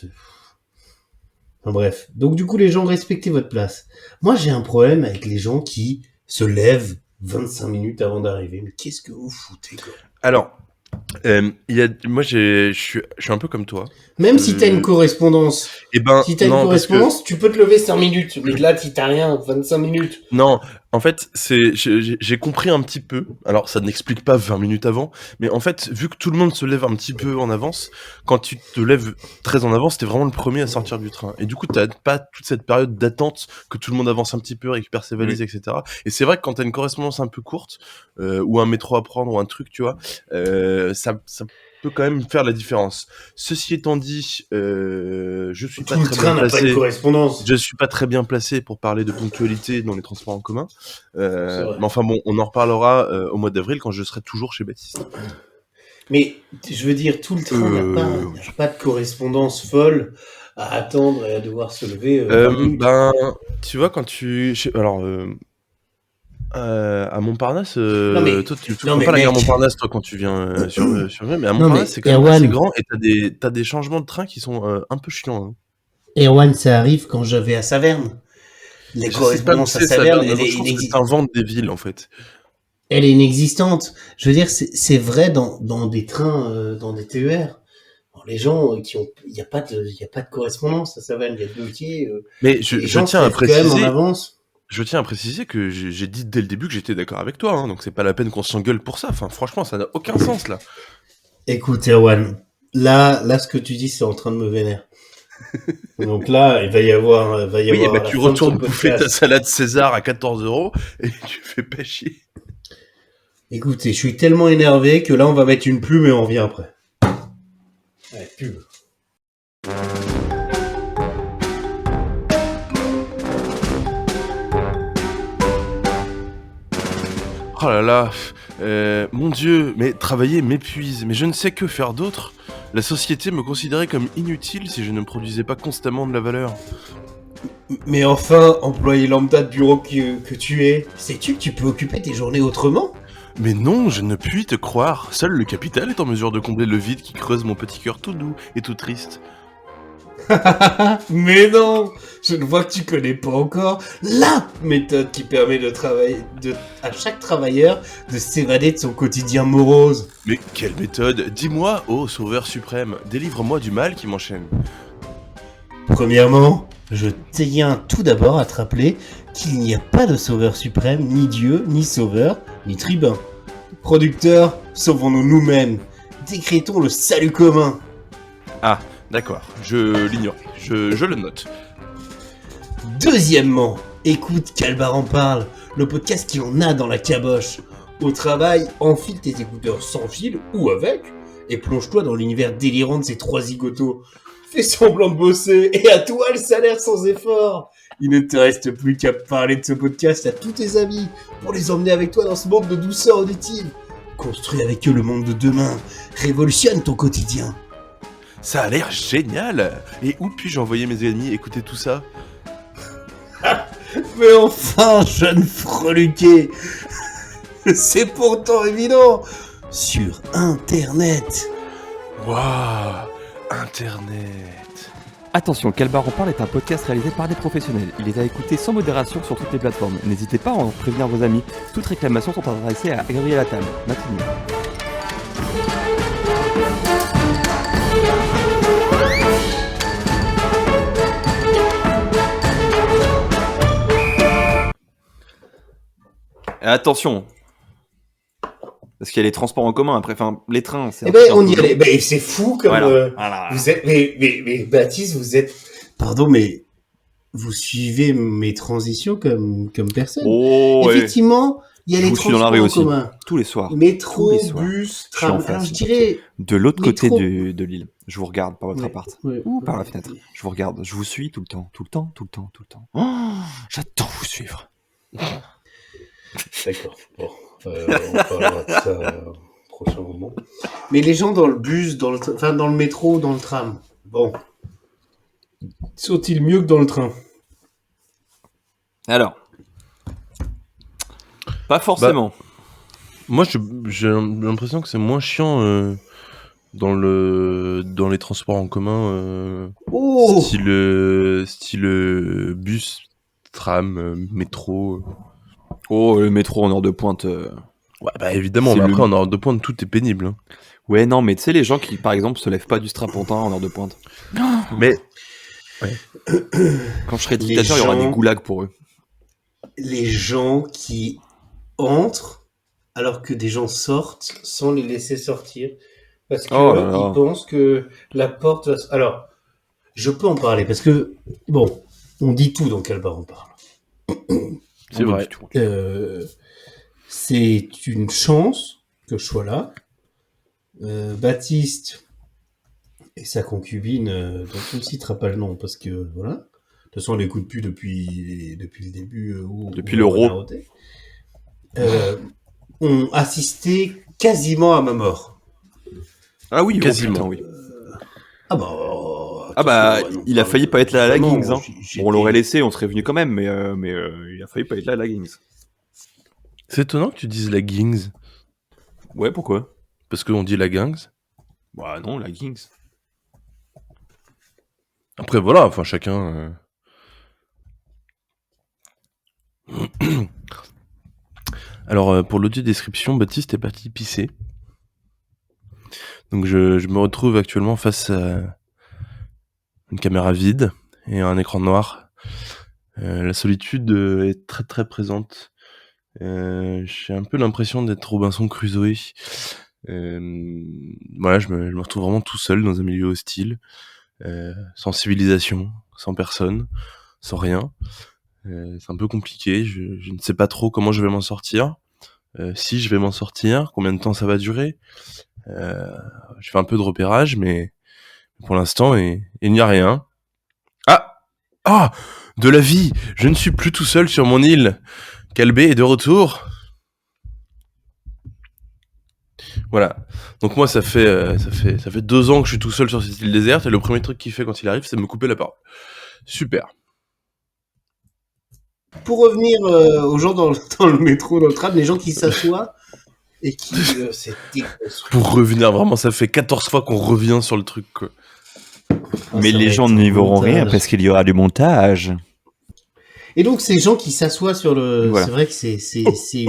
Enfin bref. Donc du coup, les gens, respectez votre place. Moi, j'ai un problème avec les gens qui se lèvent 25 minutes avant d'arriver. Mais qu'est-ce que vous foutez, quoi? alors moi je suis un peu comme toi. Même si t'as une correspondance, Et ben si t'as une non, parce que correspondance, tu peux te lever 5 minutes. Mais là, si t'as rien, 25 minutes. non, en fait, j'ai compris un petit peu. Alors, ça n'explique pas 20 minutes avant, mais en fait, vu que tout le monde se lève un petit peu en avance, quand tu te lèves très en avance, t'es vraiment le premier à sortir du train. Et du coup, t'as pas toute cette période d'attente que tout le monde avance un petit peu, récupère ses valises, etc. Et c'est vrai que quand t'as une correspondance un peu courte, ou un métro à prendre, ou un truc, tu vois, ça peut quand même faire la différence. Ceci étant dit, je suis pas Tout le très train bien n'a pas de placé. correspondance. Je suis pas très bien placé pour parler de ponctualité dans les transports en commun. vrai. Mais enfin bon, on en reparlera au mois d'avril quand je serai toujours chez Baptiste. Mais je veux dire, tout le train n'a pas de correspondance folle à attendre et à devoir se lever. 20 minutes. Ben, tu vois, quand alors, à Montparnasse, mais- toi, tu non, prends mais pas la gare mec. Montparnasse, toi, quand tu viens sur Rennes, mais à Non, Montparnasse, mais c'est quand même Erwan. assez grand et t'as des changements de train qui sont un peu chiants. Hein. Erwan, ça arrive quand je vais à Saverne. Les Je sais pas où correspondances à c'est, ça Saverne, vient, je pense que t'inventes des villes, en fait. elle est inexistante. Je veux dire, c'est vrai dans des trains, dans des TER. Alors, les gens il n'y a pas de correspondance à Saverne, il y a 2 quais. Mais Les je gens tiens à se lèvent quand même en préciser. avance. Je tiens à préciser que j'ai dit dès le début que j'étais d'accord avec toi, hein, donc c'est pas la peine qu'on s'engueule pour ça. Enfin, franchement, ça n'a aucun sens là. Écoute, Erwan, là, ce que tu dis, c'est en train de me vénérer. Donc là, il va y avoir. Oui, à la tu fin de retournes ton bouffer ta podcast. salade César à 14 € et tu fais pas chier. Écoutez, je suis tellement énervé que là, on va mettre une plume et on revient après. Ouais, pub. Oh là là, mon Dieu, mais travailler m'épuise, mais je ne sais que faire d'autre. La société me considérait comme inutile si je ne produisais pas constamment de la valeur. Mais enfin, employé lambda de bureau que tu es, sais-tu que tu peux occuper tes journées autrement? Mais non, je ne puis te croire. Seul le capital est en mesure de combler le vide qui creuse mon petit cœur tout doux et tout triste. Mais non, je ne vois que tu connais pas encore la méthode qui permet à chaque travailleur de s'évader de son quotidien morose. Mais quelle méthode? Dis-moi, ô sauveur suprême, délivre-moi du mal qui m'enchaîne. Premièrement, je tiens tout d'abord à te rappeler qu'il n'y a pas de sauveur suprême, ni Dieu, ni sauveur, ni tribun. Producteur, sauvons-nous nous-mêmes. Décrétons le salut commun. Ah, d'accord, je l'ignore, je le note. Deuxièmement, écoute Calbar en parle, le podcast qui en a dans la caboche. Au travail, enfile tes écouteurs sans fil ou avec, et plonge-toi dans l'univers délirant de ces 3 zigotos. Fais semblant de bosser et à toi le salaire sans effort. Il ne te reste plus qu'à parler de ce podcast à tous tes amis pour les emmener avec toi dans ce monde de douceur auditive. Construis avec eux le monde de demain. Révolutionne ton quotidien. Ça a l'air génial. Et où puis-je envoyer mes amis écouter tout ça? Mais enfin, jeune freluqué, c'est pourtant évident. Sur Internet. Waouh, Internet. Attention, Calbar en parle est un podcast réalisé par des professionnels. Il est à écouter sans modération sur toutes les plateformes. N'hésitez pas à en prévenir vos amis. Toutes réclamations sont adressées à Gabriel Attal. Maintenant. Et attention. Parce qu'il y a les transports en commun après, enfin les trains. C'est Eh ben, on y allait. Ben, c'est fou comme. Voilà. Vous êtes. Mais Baptiste, vous êtes. Pardon, mais vous suivez mes transitions comme personne. Oh, Effectivement, il y a Je les vous suis dans la transports rue en aussi. commun. Tous les soirs. Métro, Tous les soirs. bus, Je suis en tram. face. Alors je dirais. De l'autre côté Métro. de l'île. Je vous regarde par votre Ouais, appart. ouais, Ou par ouais. la fenêtre. Je vous regarde. Je vous suis tout le temps. Tout le temps. Oh, j'adore vous suivre. D'accord. Bon, on parlera de ça au prochain moment. Mais les gens dans le bus, dans le métro, dans le tram, bon, sont-ils mieux que dans le train? Alors. Pas forcément. Moi, j'ai l'impression que c'est moins chiant dans les transports en commun, Oh, style bus, tram, métro. Oh, le métro en heure de pointe. Ouais, bah évidemment, C'est mais le- après en heure de pointe, tout est pénible. Hein. Ouais, non, mais tu sais, les gens qui, par exemple, se lèvent pas du strapontin en heure de pointe. Mais Quand je serai Les dictateur, il y aura gens- des goulags pour eux. les gens qui entrent alors que des gens sortent sans les laisser sortir parce que Oh là là. ils pensent que la porte va... Alors, je peux en parler parce que bon, on dit tout dans quel bar on parle. c'est vrai. C'est une chance que je sois là. Baptiste et sa concubine, dont on ne citera pas le nom parce que voilà. De toute façon, on l'écoute plus depuis le début. Depuis l'Euro. Ont assisté quasiment à ma mort. Ah oui, Quasiment. oh, putain, oui. Ah bah. Ah bah, attention, il a failli pas être là à la vraiment, Gings. Hein. j'étais- Bon, on l'aurait laissé, on serait venu quand même, mais il a failli pas être là à la Gings. C'est étonnant que tu dises la Gings, Ouais, pourquoi? parce qu'on dit la Gings. Bah non, la Gings. Après voilà, enfin chacun. Alors pour l'audio description, Baptiste est parti pisser. Donc je me retrouve actuellement face à une caméra vide et un écran noir. La solitude est très très présente. J'ai un peu l'impression d'être Robinson Crusoe. Voilà, je me retrouve vraiment tout seul dans un milieu hostile, sans civilisation, sans personne, sans rien. C'est un peu compliqué, je ne sais pas trop comment je vais m'en sortir. Si je vais m'en sortir, combien de temps ça va durer. Je fais un peu de repérage, mais pour l'instant, il n'y a rien. Ah, de la vie. Je ne suis plus tout seul sur mon île. Calbé est de retour. Voilà. Donc moi, ça fait 2 ans que je suis tout seul sur cette île déserte, et le premier truc qu'il fait quand il arrive, c'est de me couper la parole. Super. Pour revenir aux gens dans le métro, dans le tram, les gens qui s'assoient et qui... c'est déconstruit. Pour revenir, vraiment, ça fait 14 fois qu'on revient sur le truc, quoi. Mais Ça les va gens être n'y un verront montage. rien parce qu'il y aura du montage. Et donc, ces gens qui s'assoient sur le... Voilà. C'est vrai que c'est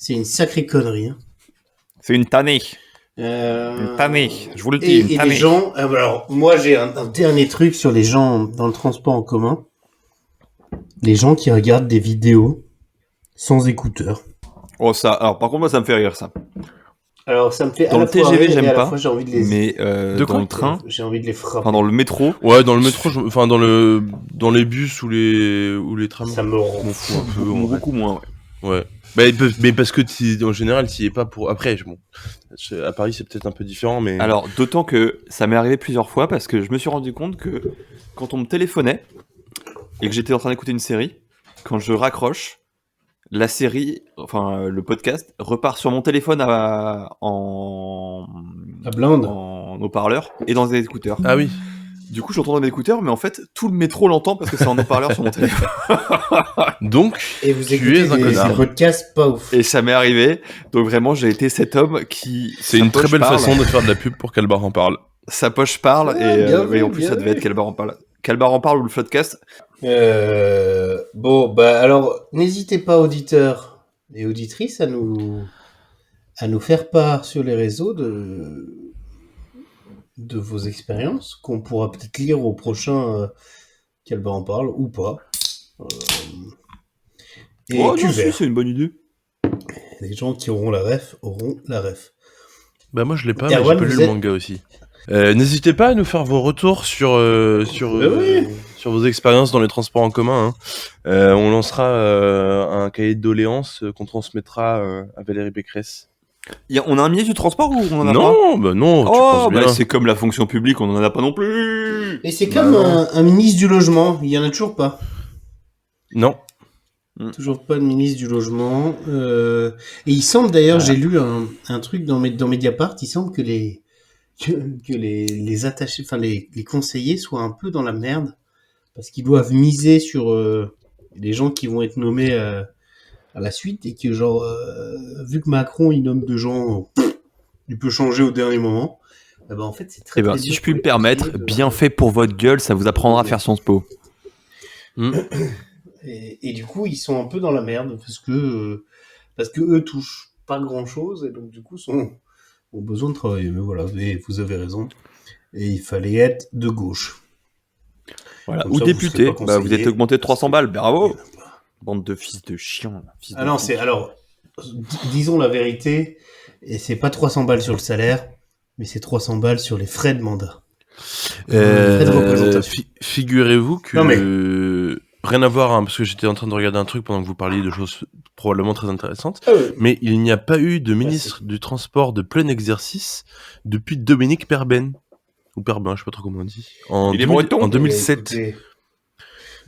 une sacrée connerie. Hein. C'est une tannée. Une tannée. Je vous le dis, Et une les tannée. gens... alors, moi, j'ai un dernier truc sur les gens dans le transport en commun. Les gens qui regardent des vidéos sans écouteurs. Oh ça, alors par contre moi ça me fait rire ça. Alors, ça me fait Dans à la le fois TGV, rire et j'aime à la pas, fois, j'ai envie de les... Mais De quoi dans le train, J'ai envie de les frapper. enfin dans le métro, Ouais, dans le métro, dans les bus ou les trams. Ça me Je rend m'en fous un peu, en vrai. beaucoup moins. Ouais. Ouais. Mais parce que en général, t'y es pas pour. Après, bon, à Paris, c'est peut-être un peu différent, mais. Alors, d'autant que ça m'est arrivé plusieurs fois parce que je me suis rendu compte que quand on me téléphonait et que j'étais en train d'écouter une série, quand je raccroche, la série, enfin le podcast, repart sur mon téléphone en haut-parleur et dans des écouteurs. Ah oui. Du coup, j'entends dans mes écouteurs, mais en fait, tout le métro l'entend parce que c'est en haut-parleur sur mon téléphone. Donc, Et vous tu écoutez es un des connard. podcasts pas ouf. Et ça m'est arrivé. Donc vraiment, j'ai été cet homme qui. C'est sa une très poche belle parle, façon de faire de la pub pour Calbar en parle. Sa poche parle Ouais, et, bien vu, et en plus, bien ça devait vu. être Calbar en parle. Calbar en parle ou le Floodcast. Bon, bah alors, n'hésitez pas, auditeurs et auditrices, à nous faire part sur les réseaux de vos expériences, qu'on pourra peut-être lire au prochain Calbar en parle, ou pas. Et Oh non, Cuvert. si, c'est une bonne idée. Les gens qui auront la ref auront la ref. Bah moi je l'ai pas, mais Erwan, j'ai pas lu vous le êtes- manga aussi. N'hésitez pas à nous faire vos retours sur oui. sur vos expériences dans les transports en commun. Hein. On lancera un cahier de doléances qu'on transmettra à Valérie Pécresse. On a un ministre du transport ou on en a pas? Non, bah non, tu Oh, penses bien. bah c'est comme la fonction publique, on en a pas non plus. Et c'est comme un ministre du logement, il y en a toujours pas. Non. Toujours pas de ministre du logement. Et il semble d'ailleurs, j'ai lu un truc dans Mediapart, il semble que les attachés, enfin les conseillers soient un peu dans la merde parce qu'ils doivent miser sur les gens qui vont être nommés à la suite et que genre vu que Macron il nomme de gens, il peut changer au dernier moment. Eh ben en fait c'est très. Eh ben, très si dur je puis pour me les permettre, conseillers de- bien fait pour votre gueule, ça vous apprendra à faire son spo. Et du coup, ils sont un peu dans la merde parce que eux touchent pas grand chose et donc du coup ont besoin de travailler. Mais voilà, vous avez raison. Et il fallait être de gauche. Voilà. Comme Ou ça, député, vous serez pas bah, vous êtes conseiller. augmenté de 300 balles, bravo. Bande de fils de chiens. Fils Ah de non, fous. c'est alors disons la vérité et c'est pas 300 balles sur le salaire, mais c'est 300 balles sur les frais de mandat. Frais de représentation. Figurez-vous que Non, mais- rien à voir, hein, parce que j'étais en train de regarder un truc pendant que vous parliez de choses probablement très intéressantes. Ah ouais. Mais il n'y a pas eu de ministre du transport de plein exercice depuis Dominique Perben. Ou Perbin, je sais pas trop comment on dit. Il est breton. En 2007. Écoutez,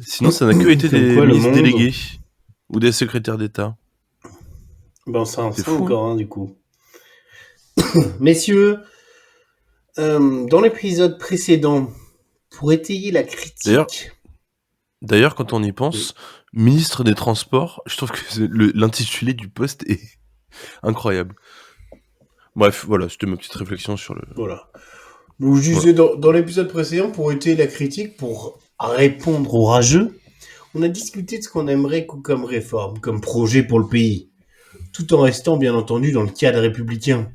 Sinon, ça n'a que été Comme des quoi, le ministres monde- délégués. Ou des secrétaires d'État. ben ça C'est c'est fou. encore un du coup. Messieurs, dans l'épisode précédent, pour étayer la critique. D'ailleurs, quand on y pense, ministre des Transports, je trouve que l'intitulé du poste est incroyable. Bref, voilà, c'était ma petite réflexion sur le... Voilà. Donc, je disais dans l'épisode précédent, pour étayer la critique, pour répondre aux rageux, on a discuté de ce qu'on aimerait comme réforme, comme projet pour le pays, tout en restant bien entendu dans le cadre républicain,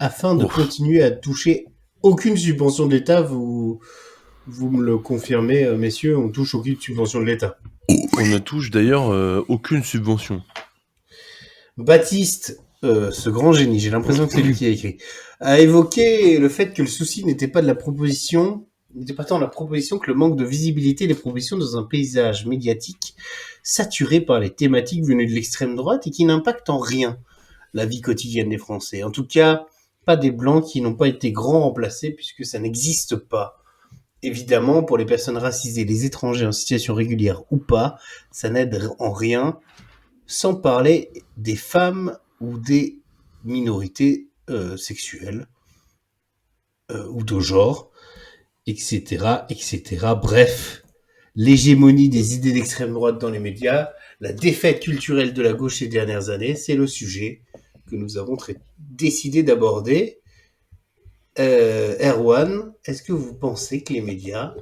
afin de continuer à toucher aucune subvention de l'État. Vous me le confirmez, messieurs, on touche aucune subvention de l'État. On ne touche d'ailleurs aucune subvention. Baptiste, ce grand génie, j'ai l'impression que c'est lui qui a écrit, a évoqué le fait que le souci n'était pas tant la proposition que le manque de visibilité des propositions dans un paysage médiatique saturé par les thématiques venues de l'extrême droite et qui n'impactent en rien la vie quotidienne des Français. En tout cas, pas des Blancs qui n'ont pas été grands remplacés puisque ça n'existe pas. Évidemment, pour les personnes racisées, les étrangers en situation régulière ou pas, ça n'aide en rien, sans parler des femmes ou des minorités sexuelles ou de genre, etc., etc. Bref, l'hégémonie des idées d'extrême droite dans les médias, la défaite culturelle de la gauche ces dernières années, c'est le sujet que nous avons décidé d'aborder. Erwan, est-ce que vous pensez que les médias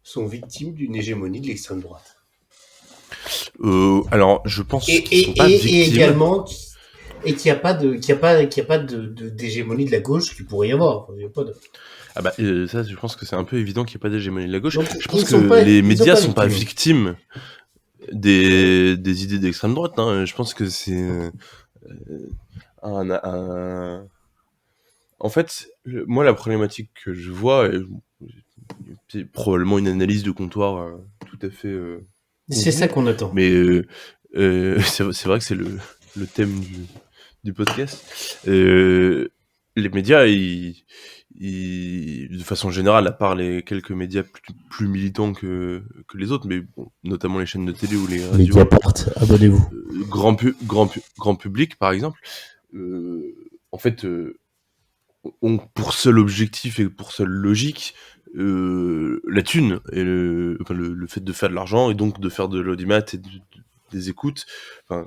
sont victimes d'une hégémonie de l'extrême droite? Alors, je pense qu'ils sont Et pas victimes. également, qu'il n'y a pas d'hégémonie de la gauche qu'il pourrait y avoir. Il y a pas de... Ah bah, ça, je pense que c'est un peu évident qu'il n'y ait pas d'hégémonie de la gauche. Donc, Je pense ils sont que pas- les ils sont médias pas sont pas victimes. victimes des idées d'extrême droite. Hein. Je pense que c'est En fait, moi, la problématique que je vois, c'est probablement une analyse de comptoir tout à fait... C'est ça qu'on attend. Mais c'est vrai que c'est le thème du podcast. Les médias, de façon générale, à part les quelques médias plus militants que les autres, mais bon, notamment les chaînes de télé ou les radios Mediapart, abonnez-vous. grand public, par exemple, en fait, ont pour seul objectif et pour seule logique la thune et le fait de faire de l'argent et donc de faire de l'audimat et des écoutes, enfin,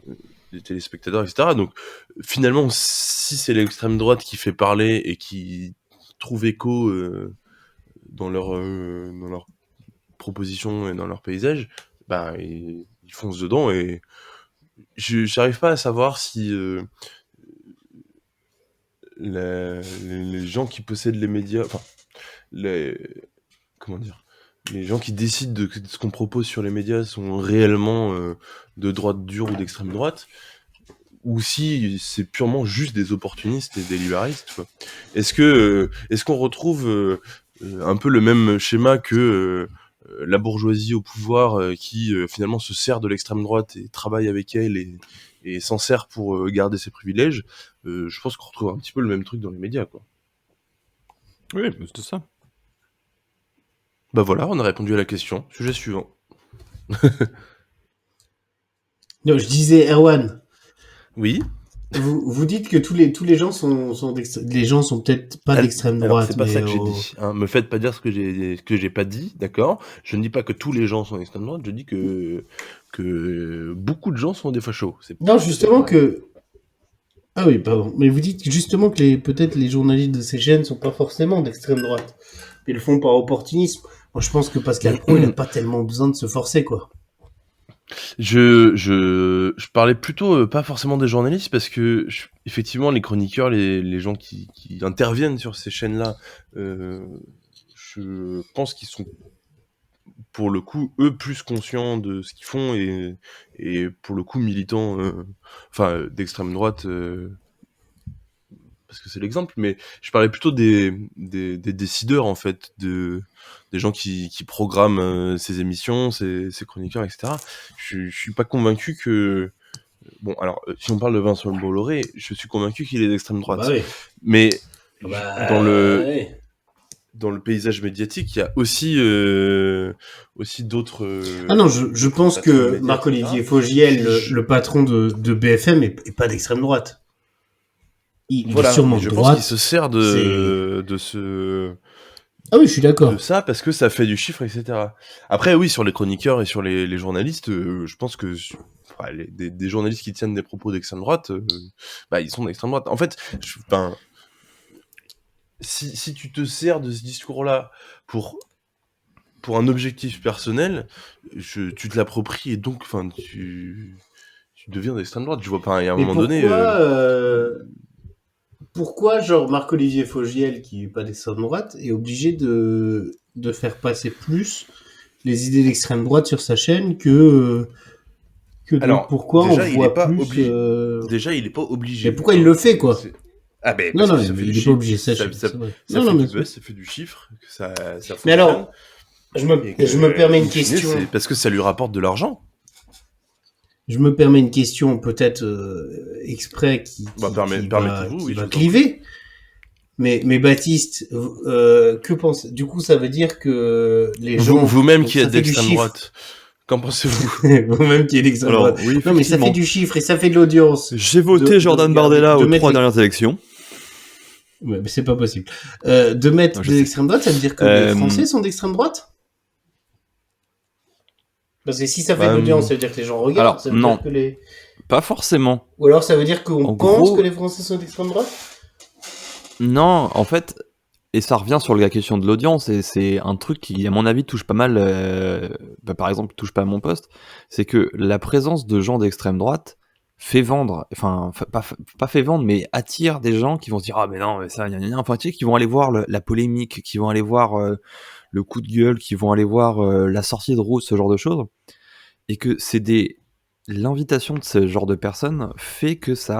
des téléspectateurs, etc. Donc finalement, si c'est l'extrême droite qui fait parler et qui trouve écho dans leur propositions et dans leur paysage, bah ils foncent dedans et j'arrive pas à savoir si les gens qui possèdent les médias, enfin les comment dire, les gens qui décident de ce qu'on propose sur les médias sont réellement de droite dure ou d'extrême droite, ou si c'est purement juste des opportunistes et des libéralistes, quoi. Est-ce qu'on retrouve un peu le même schéma que la bourgeoisie au pouvoir qui finalement se sert de l'extrême droite et travaille avec elle et s'en sert pour garder ses privilèges? Je pense qu'on retrouve un petit peu le même truc dans les médias, quoi. Oui, c'est ça. Bah voilà, on a répondu à la question. Sujet suivant. Non, je disais, Erwan, Oui. vous dites que tous les gens les gens sont peut-être pas d'extrême Alors, droite, c'est pas mais ça que j'ai dit. Hein. Me faites pas dire ce que j'ai pas dit, d'accord? Je ne dis pas que tous les gens sont d'extrême droite. Je dis que beaucoup de gens sont des fachos. non, justement que. Ah oui, pardon. Mais vous dites justement que peut-être les journalistes de ces chaînes sont pas forcément d'extrême droite. Ils le font par opportunisme. Moi, je pense que Pascal Pro, il a pas tellement besoin de se forcer, quoi. Je parlais plutôt pas forcément des journalistes parce que effectivement les chroniqueurs, les gens qui interviennent sur ces chaînes-là, je pense qu'ils sont pour le coup eux plus conscients de ce qu'ils font et pour le coup militants, d'extrême droite. Parce que c'est l'exemple, mais je parlais plutôt des décideurs, en fait, des gens qui programment ces émissions, ces chroniqueurs, etc. Je suis pas convaincu que... Bon, alors, si on parle de Vincent Bolloré, je suis convaincu qu'il est d'extrême droite. Bah oui. Mais Bah, ouais. dans le paysage médiatique, il y a aussi d'autres... Ah non, je pense que Marc-Olivier Fogiel, le patron de BFM, est pas d'extrême droite. Il est sûrement de droite. Je pense qu'il se sert de ce... Ah oui, je suis d'accord. De ça, parce que ça fait du chiffre, etc. Après, oui, sur les chroniqueurs et sur les journalistes, je pense que des journalistes qui tiennent des propos d'extrême droite, ils sont d'extrême droite. En fait, si tu te sers de ce discours-là pour un objectif personnel, tu te l'appropries et donc, tu deviens d'extrême droite. Je vois pas, il y a un moment donné... Pourquoi, genre, Marc-Olivier Fogiel, qui est pas d'extrême droite, est obligé de faire passer plus les idées d'extrême droite sur sa chaîne que Alors, pourquoi déjà, on voit pas plus... obligé. Déjà, il est pas obligé. Mais pourquoi il le fait, quoi? Ah ben, non, parce que il est pas obligé, ça fait du buzz, ça fait du chiffre, que ça fonctionne. Mais alors, je me permets une question. C'est parce que ça lui rapporte de l'argent. Je me permets une question peut-être exprès qui va cliver. Mais Baptiste, que pense... Du coup, ça veut dire que les gens... Vous-même qui êtes d'extrême droite, qu'en pensez-vous? Vous-même qui êtes d'extrême droite. Oui, non, mais ça fait du chiffre et ça fait de l'audience. J'ai voté Jordan Bardella aux 3 dernières élections. Ouais, mais c'est pas possible. De mettre des extrêmes droite, ça veut dire que les Français sont d'extrême droite? Parce que si ça fait de l'audience, ça veut dire que les gens regardent. Alors, ça veut non, dire que pas forcément. Ou alors ça veut dire qu'on pense gros, que les Français sont d'extrême droite? Non, en fait, et ça revient sur la question de l'audience, et c'est un truc qui, à mon avis, touche pas mal, par exemple, touche pas à mon poste, c'est que la présence de gens d'extrême droite fait vendre, enfin, pas fait vendre, mais attire des gens qui vont se dire, ah mais non, mais ça, enfin, tu sais, qui vont aller voir la polémique, qui vont aller voir le coup de gueule, qui vont aller voir la sortie de route, ce genre de choses, et que l'invitation de ce genre de personnes fait que c'est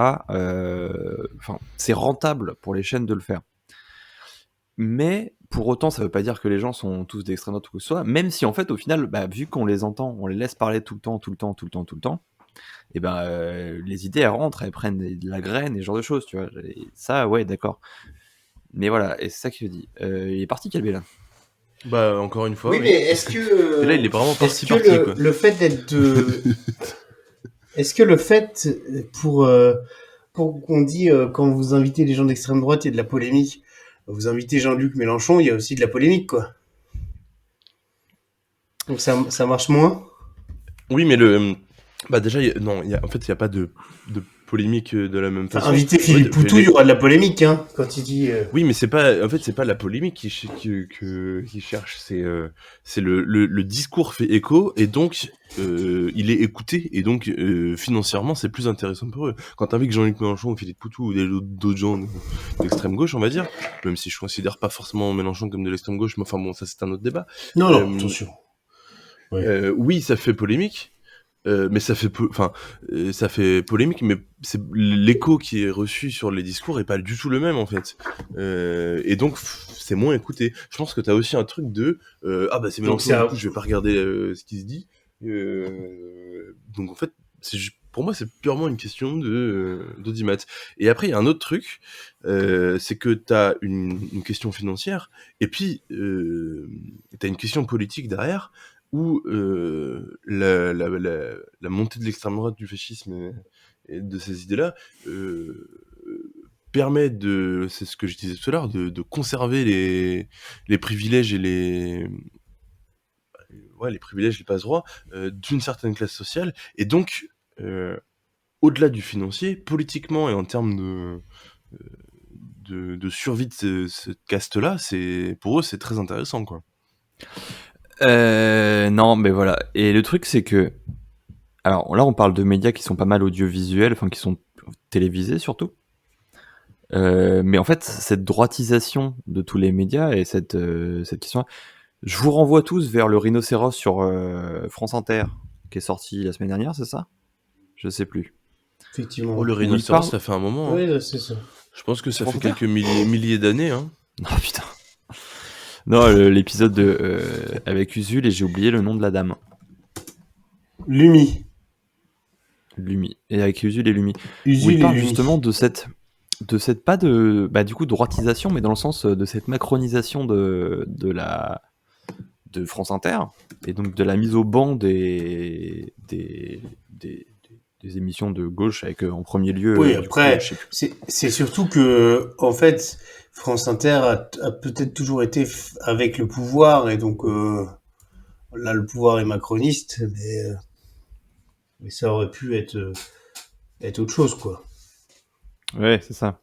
rentable pour les chaînes de le faire. Mais pour autant, ça veut pas dire que les gens sont tous d'extrême droite ou que ce soit, même si en fait, au final, vu qu'on les entend, on les laisse parler tout le temps, Et ben les idées elles rentrent, elles prennent de la graine et ce genre de choses, tu vois. Et ça, ouais, d'accord. Mais voilà, et c'est ça qu'il dit. Il est parti Calvé là. Bah, encore une fois. Oui, mais est-ce que... Et là, il est vraiment est-ce parti, que quoi. le fait d'être de... Est-ce que le fait, pour qu'on dit, quand vous invitez les gens d'extrême droite, il y a de la polémique, vous invitez Jean-Luc Mélenchon, il y a aussi de la polémique, quoi. Donc ça marche moins. Oui, mais bah déjà, en fait, il n'y a pas de polémique de la même façon. Inviter Philippe Poutou, il y aura de la polémique, hein, quand il dit... Oui, mais c'est pas la polémique qu'il cherche, c'est le discours fait écho, et donc il est écouté, et donc financièrement c'est plus intéressant pour eux. Quand t'invites Jean-Luc Mélenchon ou Philippe Poutou ou d'autres gens d'extrême gauche, on va dire, même si je considère pas forcément Mélenchon comme de l'extrême gauche, mais enfin bon, ça c'est un autre débat. Non, attention. Ouais. Oui, ça fait polémique. Mais ça fait polémique, mais c'est l'écho qui est reçu sur les discours est pas du tout le même en fait, et donc c'est moins écouté. Je pense que t'as aussi un truc de ah bah c'est Mélenchon, du coup je vais pas regarder ce qui se dit. Donc en fait pour moi c'est purement une question d'audimat. Et après il y a un autre truc, c'est que t'as une question financière, et puis t'as une question politique derrière, où la montée de l'extrême droite, du fascisme et de ces idées-là permet c'est ce que je disais tout à l'heure, de conserver les privilèges et les privilèges, les passe-droits d'une certaine classe sociale, et donc au-delà du financier, politiquement et en termes de survie de cette caste-là, pour eux c'est très intéressant, quoi. Non, mais voilà. Et le truc, c'est que... Alors là, on parle de médias qui sont pas mal audiovisuels, enfin qui sont télévisés surtout. Mais en fait, cette droitisation de tous les médias et cette question-là, je vous renvoie tous vers le rhinocéros sur France Inter, qui est sorti la semaine dernière, c'est ça ? Je sais plus. Effectivement. Oh, le rhinocéros, ça fait un moment. Oui, c'est ça. Je pense que ça fait quelques milliers d'années. Hein. Non, putain. Non, l'épisode avec Usul, et j'ai oublié le nom de la dame. Lumi. Et avec Usul et Lumi. Usul où il parle et Lumi. justement de cette pas de du coup droitisation, mais dans le sens de cette macronisation de France Inter, et donc de la mise au banc des émissions de gauche, avec en premier lieu. Oui, après, c'est surtout que, en fait, France Inter a peut-être toujours été avec le pouvoir, et donc là, le pouvoir est macroniste, mais ça aurait pu être autre chose, quoi. Ouais, c'est ça.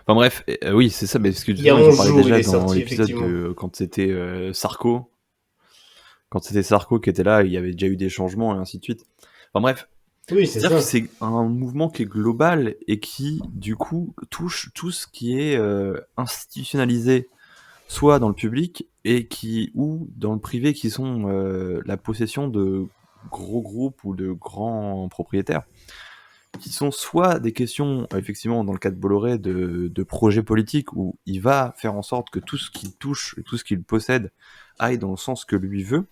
Enfin bref, oui, c'est ça, mais parce que Il y a j'en parlais déjà dans sorti, l'épisode quand c'était Sarko. Quand c'était Sarko qui était là, il y avait déjà eu des changements et ainsi de suite. Enfin bref. Oui, c'est ça. Que c'est un mouvement qui est global et qui, du coup, touche tout ce qui est institutionnalisé, soit dans le public ou dans le privé, qui sont la possession de gros groupes ou de grands propriétaires, qui sont soit des questions, effectivement, dans le cas de Bolloré, de projets politiques, où il va faire en sorte que tout ce qu'il touche, tout ce qu'il possède, aille dans le sens que lui veut,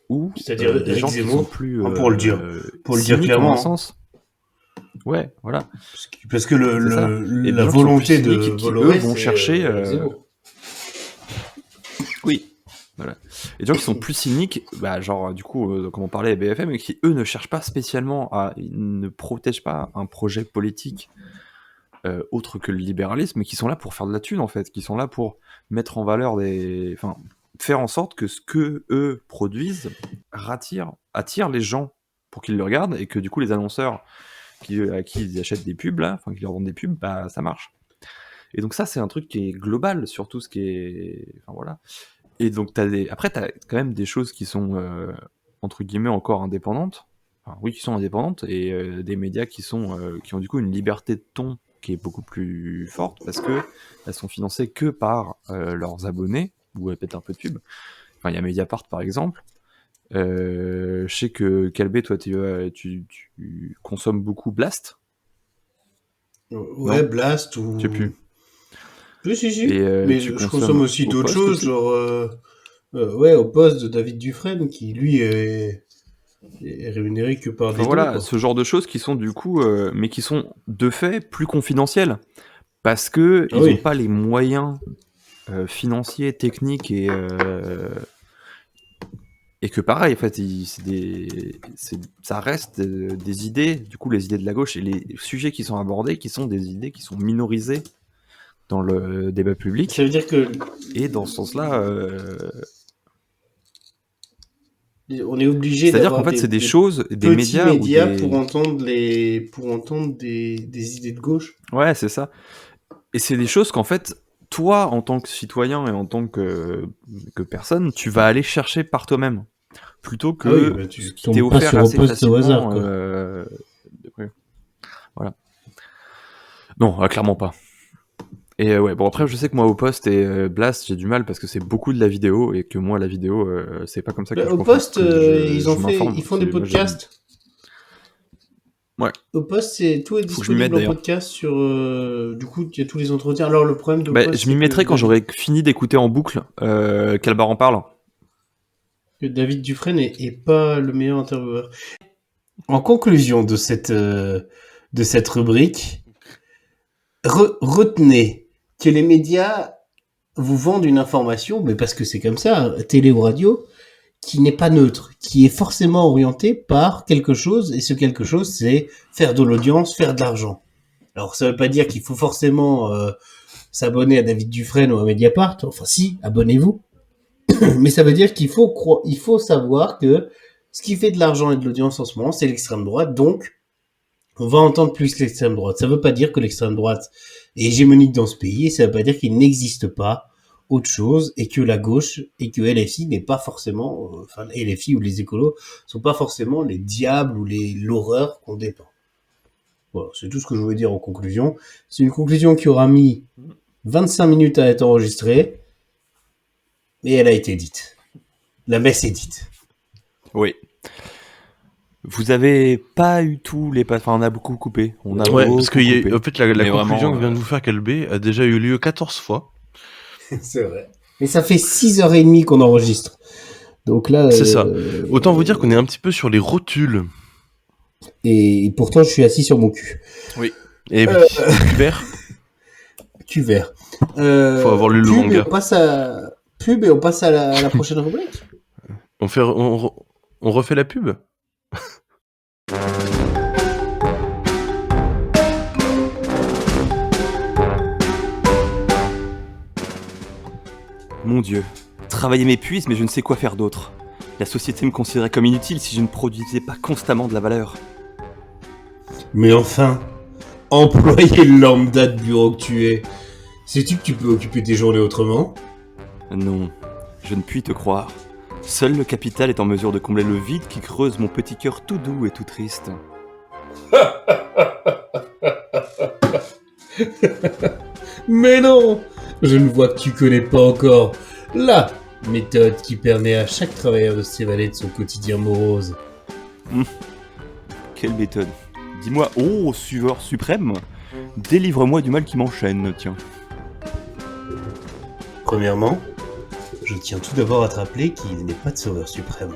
ou c'est-à-dire des gens qui sont plus pour le dire clairement, dans sens. Ouais, voilà. Parce que la volonté de Bolloré, vont chercher. Oui, voilà. Et des gens qui sont plus cyniques, genre du coup, comme on parlait à BFM, et qui eux ne cherchent pas spécialement ne protègent pas un projet politique autre que le libéralisme, mais qui sont là pour faire de la thune en fait, qui sont là pour mettre en valeur faire en sorte que ce que eux produisent attire les gens pour qu'ils le regardent, et que du coup les annonceurs à qui ils achètent des pubs là, enfin qui leur vendent des pubs, ça marche. Et donc ça c'est un truc qui est global sur tout ce qui est, enfin voilà. Et donc après t'as quand même des choses qui sont entre guillemets encore indépendantes, qui sont indépendantes, et des médias qui ont du coup une liberté de ton qui est beaucoup plus forte, parce que elles sont financées que par leurs abonnés, ou peut-être un peu de pub. Enfin, il y a Mediapart par exemple. Je sais que Calbé, toi tu consommes beaucoup Blast. Ouais, non, Blast ou... Je sais plus. Si. Mais je consomme aussi d'autres choses, genre au poste de David Dufresne, qui lui est est rémunéré que par des Enfin, voilà, dons, quoi. ce genre de choses qui sont du coup, mais qui sont de fait plus confidentielles. Parce que Ah ils oui. n'ont pas les moyens financiers, techniques et que pareil, en fait, ça reste des idées, du coup, les idées de la gauche et les sujets qui sont abordés, qui sont des idées qui sont minorisées dans le débat public. Ça veut dire que Et dans ce sens-là, on est obligé c'est-à-dire d'avoir qu'en fait, c'est des des choses, des petits médias ou médias des... pour entendre des idées de gauche. Ouais, c'est ça. Et c'est des choses qu'en fait, toi, en tant que citoyen et en tant que personne, tu vas aller chercher par toi-même. Plutôt que Ah oui, bah, tu ce qui tombes t'est pas offert sur un assez poste au facilement. hasard, quoi. Ouais. Voilà. Non, clairement pas. Et ouais, bon après je sais que moi au poste et Blast j'ai du mal parce que c'est beaucoup de la vidéo et que moi la vidéo c'est pas comme ça que je Au comprends, poste, que je ils m'informe. font des Moi, j'aime- podcasts. Ouais. Au poste, tout est Faut que je m'y mette, disponible en d'ailleurs. podcast sur. Du coup, il y a tous les entretiens. Alors, le problème de Bah, poste, je m'y c'est mettrai que quand j'aurai fini d'écouter en boucle Calbar en parle. David Dufresne est pas le meilleur intervieweur. En conclusion de cette rubrique, retenez que les médias vous vendent une information, mais parce que c'est comme ça, télé ou radio, qui n'est pas neutre, qui est forcément orienté par quelque chose, et ce quelque chose, c'est faire de l'audience, faire de l'argent. Alors, ça veut pas dire qu'il faut forcément s'abonner à David Dufresne ou à Mediapart. Enfin, si, abonnez-vous. Mais ça veut dire qu'il faut savoir que ce qui fait de l'argent et de l'audience en ce moment, c'est l'extrême droite. Donc, on va entendre plus l'extrême droite. Ça veut pas dire que l'extrême droite est hégémonique dans ce pays. Et ça veut pas dire qu'il n'existe pas autre chose et que la gauche et que LFI n'est pas forcément, enfin, LFI ou les écolos sont pas forcément les diables ou l'horreur qu'on dépeint. Voilà, c'est tout ce que je voulais dire en conclusion. C'est une conclusion qui aura mis 25 minutes à être enregistrée. Et elle a été dite. La messe est dite. Oui. Vous avez pas eu tous les enfin on a beaucoup coupé. On a Ouais, beaucoup parce que coupé. en fait, la Mais conclusion vraiment, que vient de vous faire Calbé a déjà eu lieu 14 fois. C'est vrai. Mais ça fait 6h30 qu'on enregistre. Donc là... C'est ça. Autant vous dire qu'on est un petit peu sur les rotules. Et pourtant, je suis assis sur mon cul. Et puis, Hubert, Cuvert. faut avoir lu le pub, manga. Et on passe à la prochaine rubrique. On refait la pub. Mon Dieu. Travailler m'épuise, mais je ne sais quoi faire d'autre. La société me considérait comme inutile si je ne produisais pas constamment de la valeur. Mais enfin, employé lambda de bureau que tu es, sais-tu que tu peux occuper tes journées autrement? Non, je ne puis te croire. Seul le capital est en mesure de combler le vide qui creuse mon petit cœur tout doux et tout triste. Mais non! Je ne vois que tu connais pas encore la méthode qui permet à chaque travailleur de s'évader de son quotidien morose. Quelle méthode. Dis-moi, ô suiveur suprême, délivre-moi du mal qui m'enchaîne, tiens. Premièrement, je tiens tout d'abord à te rappeler qu'il n'est pas de sauveur suprême.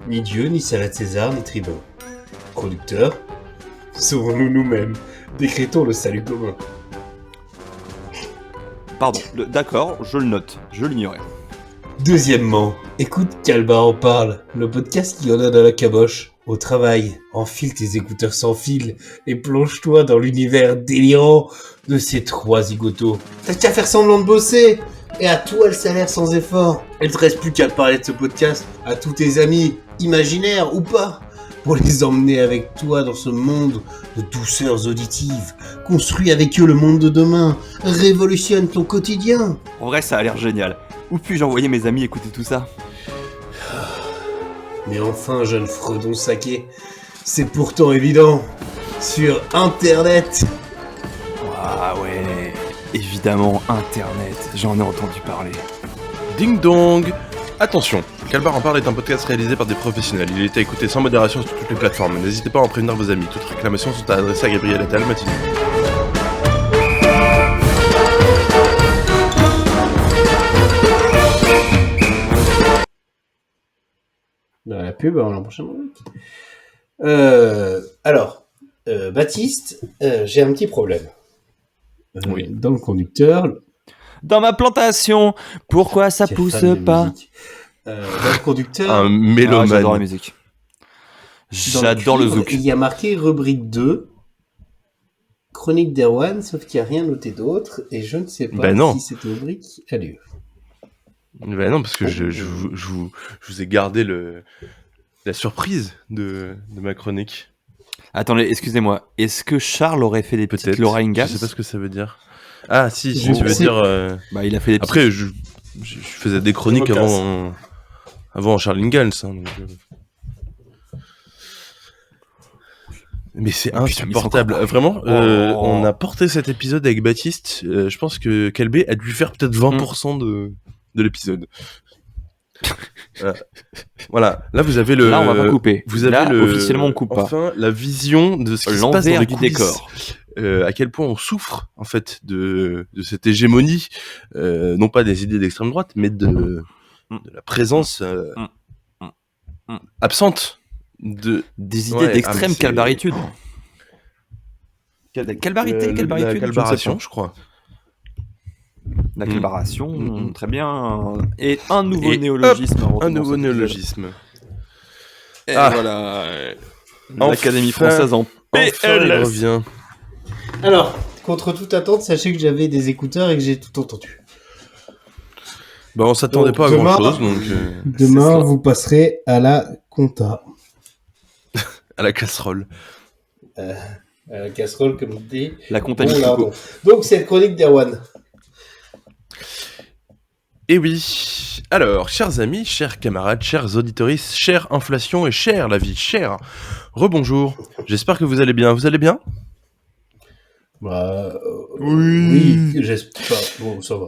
Ni Dieu, ni Salat César, ni tribun. Producteur, sauvons-nous nous-mêmes. Décrétons le salut commun. Pardon, d'accord, je le note, je l'ignorais. Deuxièmement, écoute Calbar en parle, le podcast qui en a dans la caboche. Au travail, enfile tes écouteurs sans fil et plonge-toi dans l'univers délirant de ces trois zigotos. T'as qu'à faire semblant de bosser, et à toi le salaire sans effort. Il te reste plus qu'à parler de ce podcast à tous tes amis, imaginaires ou pas, pour les emmener avec toi dans ce monde de douceurs auditives. Construis avec eux le monde de demain, révolutionne ton quotidien. En vrai, ça a l'air génial. Où puis-je envoyer mes amis écouter tout ça? Mais enfin, jeune Fredon Saké, c'est pourtant évident. Sur Internet. Ah ouais, évidemment, Internet, j'en ai entendu parler. Ding dong. Attention, Calbar en parle est un podcast réalisé par des professionnels. Il est à écouter sans modération sur toutes les plateformes. N'hésitez pas à en prévenir vos amis. Toutes réclamations sont adressées à Gabriel Attal, Matinée. Dans la pub avant la prochaine rubrique. Alors, Baptiste, j'ai un petit problème. Oui. Dans le conducteur, Dans ma plantation, pourquoi ça quel pousse fan de pas? musique. Dans le conducteur, Un Ah, mélomane. j'adore la musique. dans J'adore le cuivre, zouk. il y a marqué rubrique 2, chronique d'Erwan, sauf qu'il n'y a rien noté d'autre, et je ne sais pas Ben non. si cette rubrique a lieu. Ben non, parce que je vous ai gardé la surprise de ma chronique. Attendez, excusez-moi. Est-ce que Charles aurait fait des petites Peut-être. Laura Je Ingalls? sais pas ce que ça veut dire. Ah, si, Je tu veux sais. dire. Bah, il a fait des petites... Après, je faisais des chroniques avant Charles Ingalls. Hein, donc, Mais c'est Oh, putain, insupportable. ils sont Vraiment, Oh. on a porté cet épisode avec Baptiste. Je pense que Calbé a dû faire peut-être 20% de l'épisode. Voilà. Là, vous avez le. Là, on va pas couper. Vous avez Là, le. officiellement, on coupe pas. Enfin, la vision de ce qui se passe dans L'envers les du coulisses. décor. À quel point on souffre en fait de cette hégémonie, non pas des idées d'extrême droite, mais de la présence absente de Des idées Ouais, d'extrême c'est- calbaritude. Calbarité, la calbaritude, calbaration, je crois. La calbaration, Mm. très bien. Et un nouveau Et néologisme. à Un retenir nouveau dans cet épisode. néologisme. Et Ah. voilà. Enfin. L'Académie française en Enfin, il PLS. revient. Alors, contre toute attente, sachez que j'avais des écouteurs et que j'ai tout entendu. Bah, on s'attendait Donc, pas à demain- grand chose, donc Demain, ça. vous passerez à la compta. à la casserole. À la casserole, comme dit. La Bon comptabilité. lardon. Donc, c'est la chronique d'Erwan. Et oui. Alors, chers amis, chers camarades, chers auditoristes, chère inflation et chère la vie, chère. Rebonjour. J'espère que vous allez bien. Vous allez bien? Bah, oui, j'espère. Bon, ça va.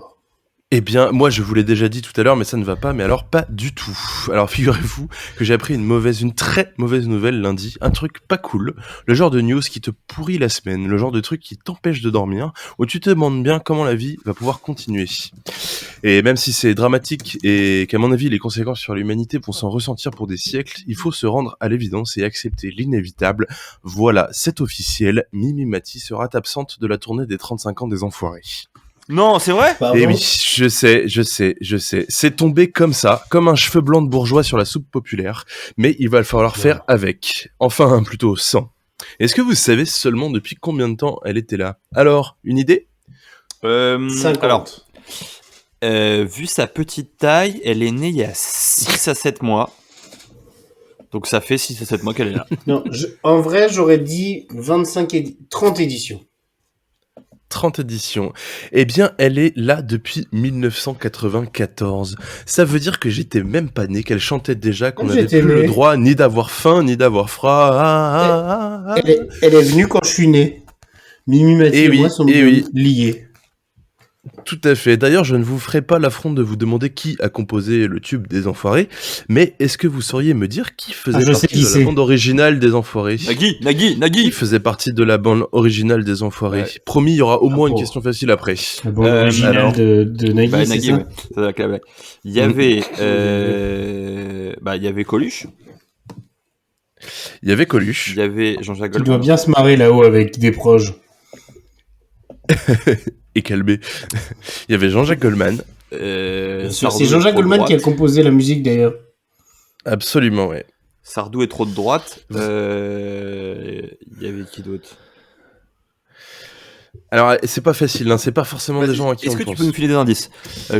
Eh bien, moi, je vous l'ai déjà dit tout à l'heure, mais ça ne va pas, mais alors pas du tout. Alors, figurez-vous que j'ai appris une très mauvaise nouvelle lundi, un truc pas cool, le genre de news qui te pourrit la semaine, le genre de truc qui t'empêche de dormir, où tu te demandes bien comment la vie va pouvoir continuer. Et même si c'est dramatique et qu'à mon avis, les conséquences sur l'humanité vont s'en ressentir pour des siècles, il faut se rendre à l'évidence et accepter l'inévitable. Voilà, c'est officiel, Mimi Mati sera absente de la tournée des 35 ans des Enfoirés. Non, c'est vrai? Pardon. Et oui, je sais. C'est tombé comme ça, comme un cheveu blanc de bourgeois sur la soupe populaire. Mais il va falloir faire avec. Enfin, plutôt sans. Est-ce que vous savez seulement depuis combien de temps elle était là? Alors, une idée? 50. Alors, vu sa petite taille, elle est née il y a 6 à 7 mois. Donc ça fait 6 à 7 mois qu'elle est là. Non, en vrai, j'aurais dit 30 éditions. 30 éditions. Eh bien, elle est là depuis 1994. Ça veut dire que j'étais même pas né, qu'elle chantait déjà, qu'on n'avait J'étais plus né. le droit ni d'avoir faim, ni d'avoir froid. Elle est venue quand je suis né. Mimi Mati Eh et oui, moi sommes eh oui. liés. Tout à fait. D'ailleurs, je ne vous ferai pas l'affront de vous demander qui a composé le tube des Enfoirés, mais est-ce que vous sauriez me dire qui faisait je sais partie qui de la c'est. bande originale des Enfoirés? Qui Nagui. faisait partie de la bande originale des Enfoirés? Ouais. Promis, il y aura au moins une pour- question facile après. La bande alors. originale de Nagui, Bah, c'est Nagui, ça ouais. C'est la blague. Il y avait, il y avait Coluche, Il y avait Coluche, il y avait Jean-Jacques Qui doit Goldman. bien se marrer là-haut avec des proches. et Calbé. Il y avait Jean-Jacques Goldman. Bien sûr, Sardou c'est Jean-Jacques est trop de Goldman qui a droite. composé la musique d'ailleurs. Absolument, ouais. Sardou est trop de droite. Il y avait qui d'autre? Alors, c'est pas facile, hein, c'est pas forcément des gens à qui Est-ce on que tu pense. peux nous filer des indices?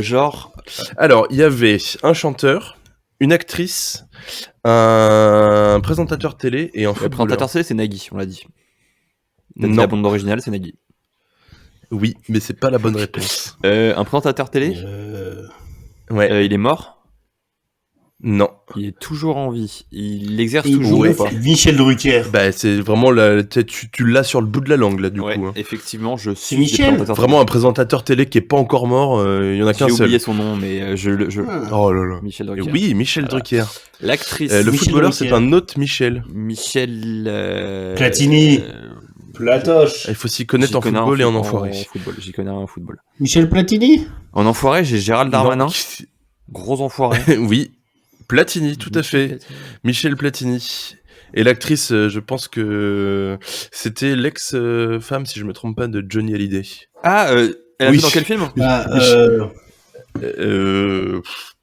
Genre, Alors, il y avait un chanteur, une actrice, un présentateur télé et un le footballeur. présentateur c'est Nagui, on l'a dit. T'as dit Non. la bande originale, c'est Nagui. Oui, mais c'est pas la bonne réponse. Un présentateur télé, Ouais. il est mort. Non. Il est toujours en vie. Il exerce Et toujours ouais. ou pas? Michel Drucker. Bah, c'est vraiment tu l'as sur le bout de la langue là du Ouais, coup. Hein. effectivement, je suis Michel. Vraiment un présentateur télé qui est pas encore mort. Il y en a J'ai qu'un seul. oublié son nom, mais je Oh là là. Michel Et Drucker. oui, Michel Drucker. L'actrice Le Michel footballeur, Drucker. c'est un autre Michel. Michel Platini. Platoche. Il faut s'y connaître en football et en enfoiré. football, j'y connais rien en football. Michel Platini. En enfoiré, j'ai Gérald Darmanin. Non. Gros enfoiré. Oui. Platini, tout à fait. Michel Platini. Et l'actrice, je pense que c'était l'ex-femme, si je me trompe pas, de Johnny Hallyday. Ah, elle a Oui. joué dans quel film?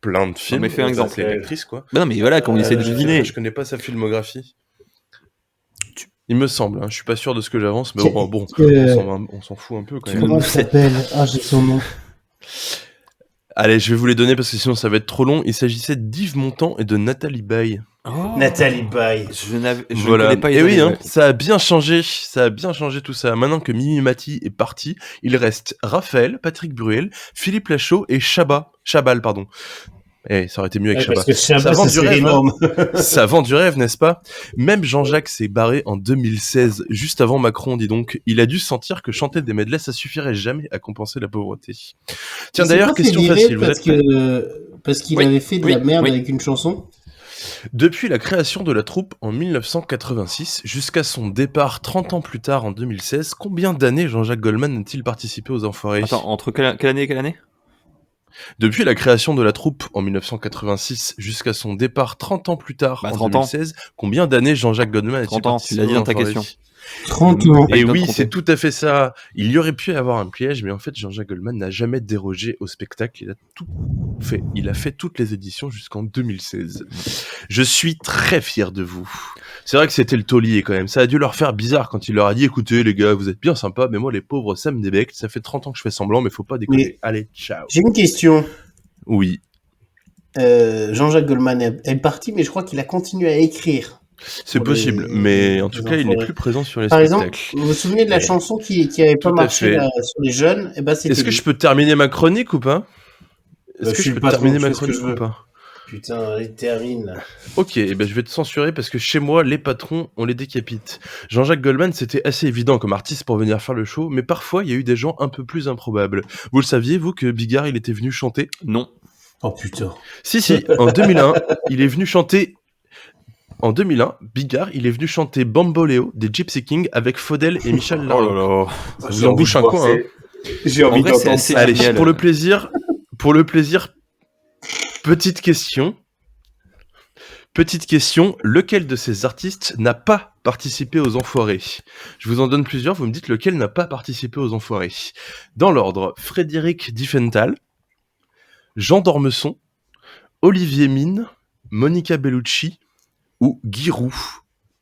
Plein de films. mais fais un exemple. C'est une actrice, quoi. Bah non, mais voilà, quand on essaie de deviner. Je connais pas sa filmographie. Il me semble, hein, je suis pas sûr de ce que j'avance, mais bon, on s'en fout un peu quand même. Comment elle s'appelle? Ah, j'ai son nom. Allez, je vais vous les donner parce que sinon ça va être trop long. Il s'agissait d'Yves Montand et de Nathalie Baye. Oh. Nathalie Baye. Je ne Voilà. connais pas. Et oui, hein, ouais. ça a bien changé tout ça. Maintenant que Mimi Mati est parti, il reste Raphaël, Patrick Bruel, Philippe Lachaud et Chabal, pardon. Eh, ça aurait été mieux avec Chabat. Parce que Chabat, Ça vend ça du serait rêve, énorme. Ça vend du rêve, n'est-ce pas? Même Jean-Jacques s'est barré en 2016, juste avant Macron, dis donc. Il a dû sentir que chanter des medleys, ça suffirait jamais à compenser la pauvreté. Tiens, Il s'est d'ailleurs, pas fait question virer facile. Vous parce êtes prêts? parce qu'il Oui, avait fait de oui, la merde oui. avec une chanson. Depuis la création de la troupe en 1986 jusqu'à son départ 30 ans plus tard en 2016, combien d'années Jean-Jacques Goldman a-t-il participé aux Enfoirés? Attends, entre quelle année et quelle année? Depuis la création de la troupe en 1986 jusqu'à son départ 30 ans plus tard en 30 ans. 2016, combien d'années Jean-Jacques Goldman a-t-il 30 ans, participé tu l'as dit aux dans ta Enfoirés? question. 30 ans. Et Pas oui, compter. c'est tout à fait ça. Il y aurait pu y avoir un piège, mais en fait, Jean-Jacques Goldman n'a jamais dérogé au spectacle. Il a tout fait. Il a fait toutes les éditions jusqu'en 2016. Je suis très fier de vous. C'est vrai que c'était le taulier quand même. Ça a dû leur faire bizarre quand il leur a dit, écoutez les gars, vous êtes bien sympas, mais moi les pauvres, ça me débecte. Ça fait 30 ans que je fais semblant, mais faut pas déconner. Mais- Allez, ciao. J'ai une question. Oui. Jean-Jacques Goldman est parti, mais je crois qu'il a continué à écrire. C'est Pour possible, les- mais en les tout cas, il n'est Enfoirés. plus présent sur les Par exemple, spectacles. vous vous souvenez de la Ouais. chanson qui avait pas Tout à marché fait. là, sur les jeunes? Eh ben, c'était Est-ce que lui. je peux terminer ma chronique ou pas? Est-ce que je suis je le peux patron, terminer je ma fais ce que chronique je ou veux. pas? Putain, allez, termine là. Ok, eh ben je vais te censurer parce que chez moi, les patrons, on les décapite. Jean-Jacques Goldman, c'était assez évident comme artiste pour venir faire le show, mais parfois, il y a eu des gens un peu plus improbables. Vous le saviez, vous, que Bigard, il était venu chanter? Non. Oh putain. Si, en 2001, il est venu chanter... En 2001, Bigard, il est venu chanter Bamboléo des Gypsy Kings avec Faudel et Michel Oh Larocque. là là. Ça vous en bouche un coin, hein. J'ai En envie vrai, c'est d'entendre assez ça. Allez, génial. pour le plaisir, petite question. Petite question, lequel de ces artistes n'a pas participé aux Enfoirés? Je vous en donne plusieurs, vous me dites lequel n'a pas participé aux Enfoirés. Dans l'ordre, Frédéric Diffenthal, Jean d'Ormesson, Olivier Mine, Monica Bellucci ou Guy Roux.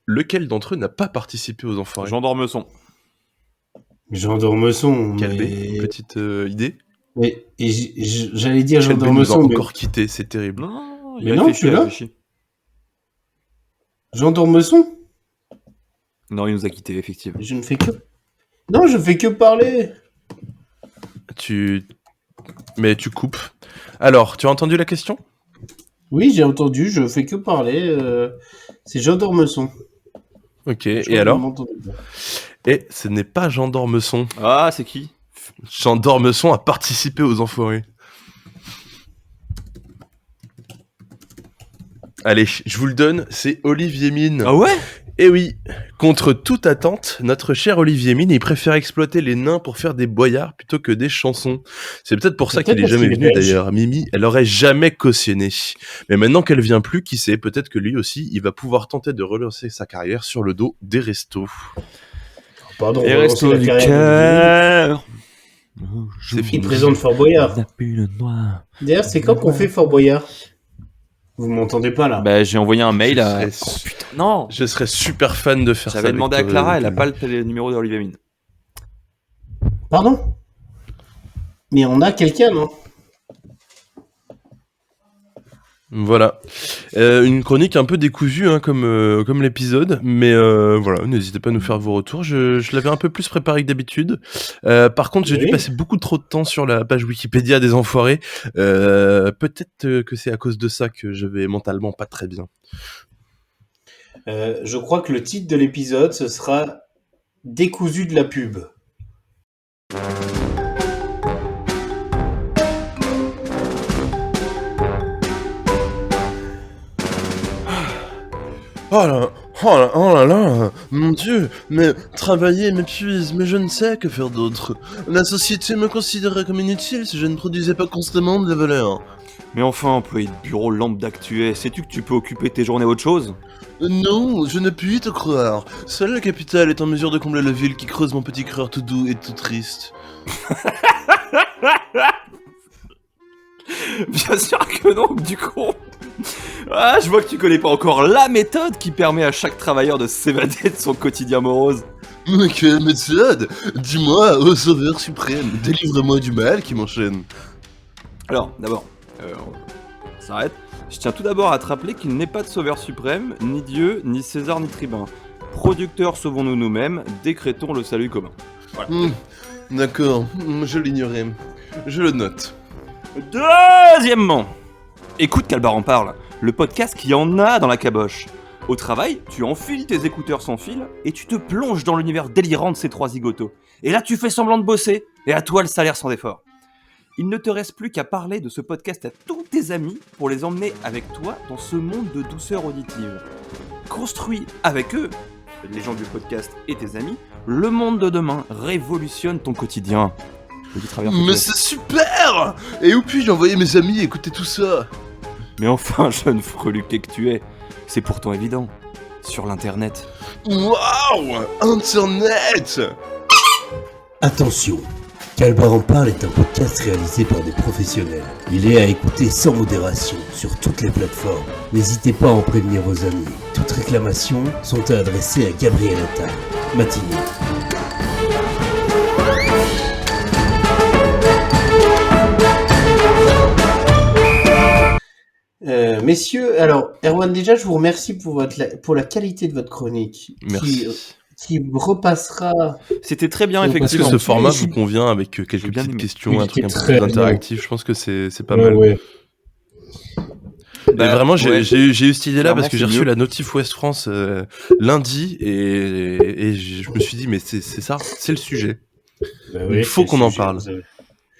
Lequel d'entre eux n'a pas participé aux Enfoirés? Jean d'Ormesson. Jean d'Ormesson. Calvé, petite idée. J'allais dire Jean Calvé nous a d'Ormesson, mais encore quitté, c'est terrible. Non, Mais non, tu es là. Jean d'Ormesson, Non, il nous a quittés, effectivement. je ne fais que... Non, je fais que parler. Mais tu coupes. Alors, tu as entendu la question? Oui, j'ai entendu, je fais que parler. C'est Jean d'Ormesson. Ok, Je et crois que alors? vous m'entendez pas. Et ce n'est pas Jean d'Ormesson. Ah, c'est qui? Jean d'Ormesson a participé aux Enfoirés. Allez, je vous le donne, c'est Olivier Mine. Ah ouais? Et oui, contre toute attente, notre cher Olivier Mine, il préfère exploiter les nains pour faire des boyards plutôt que des chansons. C'est peut-être pour ça C'est qu'il est peut-être jamais parce qu'il est venu belge. d'ailleurs. Mimi, elle aurait jamais cautionné. Mais maintenant qu'elle vient plus, qui sait, peut-être que lui aussi, il va pouvoir tenter de relancer sa carrière sur le dos des restos. Pardon, on Et va resto lancer la du carrière cœur. C'est Il fini. présente Fort Boyard. le noir. D'ailleurs, c'est quand qu'on fait Fort Boyard? Vous m'entendez pas là? Bah, j'ai envoyé un mail à. Je Oh serais- putain, non! Je serais super fan de faire ça. J'avais avec demandé à toi, Clara, elle a Clément. pas le numéro d'Olivier Mine. Pardon? Mais on a quelqu'un, non? Voilà. Une chronique un peu décousue hein, comme l'épisode, mais voilà, n'hésitez pas à nous faire vos retours. Je l'avais un peu plus préparé que d'habitude. Par contre, j'ai dû Oui. passer beaucoup trop de temps sur la page Wikipédia des Enfoirés. Peut-être que c'est à cause de ça que je vais mentalement pas très bien. Je crois que le titre de l'épisode, ce sera Décousu de la pub. Oh là, Oh là là, mon Dieu, mais travailler m'épuise, mais je ne sais que faire d'autre. La société me considérait comme inutile si je ne produisais pas constamment de la valeur. Mais enfin, employé de bureau lambda que tu es, sais-tu que tu peux occuper tes journées à autre chose? Non, je ne puis te croire. Seule la capitale est en mesure de combler la ville qui creuse mon petit cœur tout doux et tout triste. Bien sûr que non, du con. Ah, je vois que tu connais pas encore la méthode qui permet à chaque travailleur de s'évader de son quotidien morose. Mais quelle méthode? Dis-moi, ô sauveur suprême, délivre-moi du mal qui m'enchaîne. Alors, d'abord, on s'arrête. Je tiens tout d'abord à te rappeler qu'il n'est pas de sauveur suprême, ni Dieu, ni César, ni tribun. Producteurs, sauvons-nous nous-mêmes, décrétons le salut commun. Voilà. D'accord, je l'ignorais. Je le note. Deuxièmement, écoute Calbar en parle, le podcast qui en a dans la caboche. Au travail, tu enfiles tes écouteurs sans fil et tu te plonges dans l'univers délirant de ces trois zigotos. Et là, tu fais semblant de bosser, et à toi le salaire sans effort. Il ne te reste plus qu'à parler de ce podcast à tous tes amis pour les emmener avec toi dans ce monde de douceur auditive. Construis avec eux, les gens du podcast et tes amis, le monde de demain révolutionne ton quotidien. Mais c'est super! Et où puis-je envoyer mes amis écouter tout ça? Mais enfin, jeune freluquet que tu es, c'est pourtant évident. Sur l'internet. Waouh! Internet! Attention, Calbar en parle est un podcast réalisé par des professionnels. Il est à écouter sans modération sur toutes les plateformes. N'hésitez pas à en prévenir vos amis. Toutes réclamations sont à adresser à Gabriel Attal. Matinée. Messieurs, alors Erwan, déjà je vous remercie pour la qualité de votre chronique. Merci. Qui repassera. C'était très bien, Parce Est-ce que effectivement. ce format Je- vous convient avec quelques J'ai bien petites aimé. questions, Oui, un truc un peu très plus bien. interactif? Je pense que c'est pas mal. Ouais. Et vraiment, j'ai eu cette idée-là Clairement, parce que j'ai c'est reçu mieux. la notif Ouest France lundi et je me suis dit, mais c'est ça, c'est le sujet. Bah Il faut quel qu'on en sujet parle. vous avez.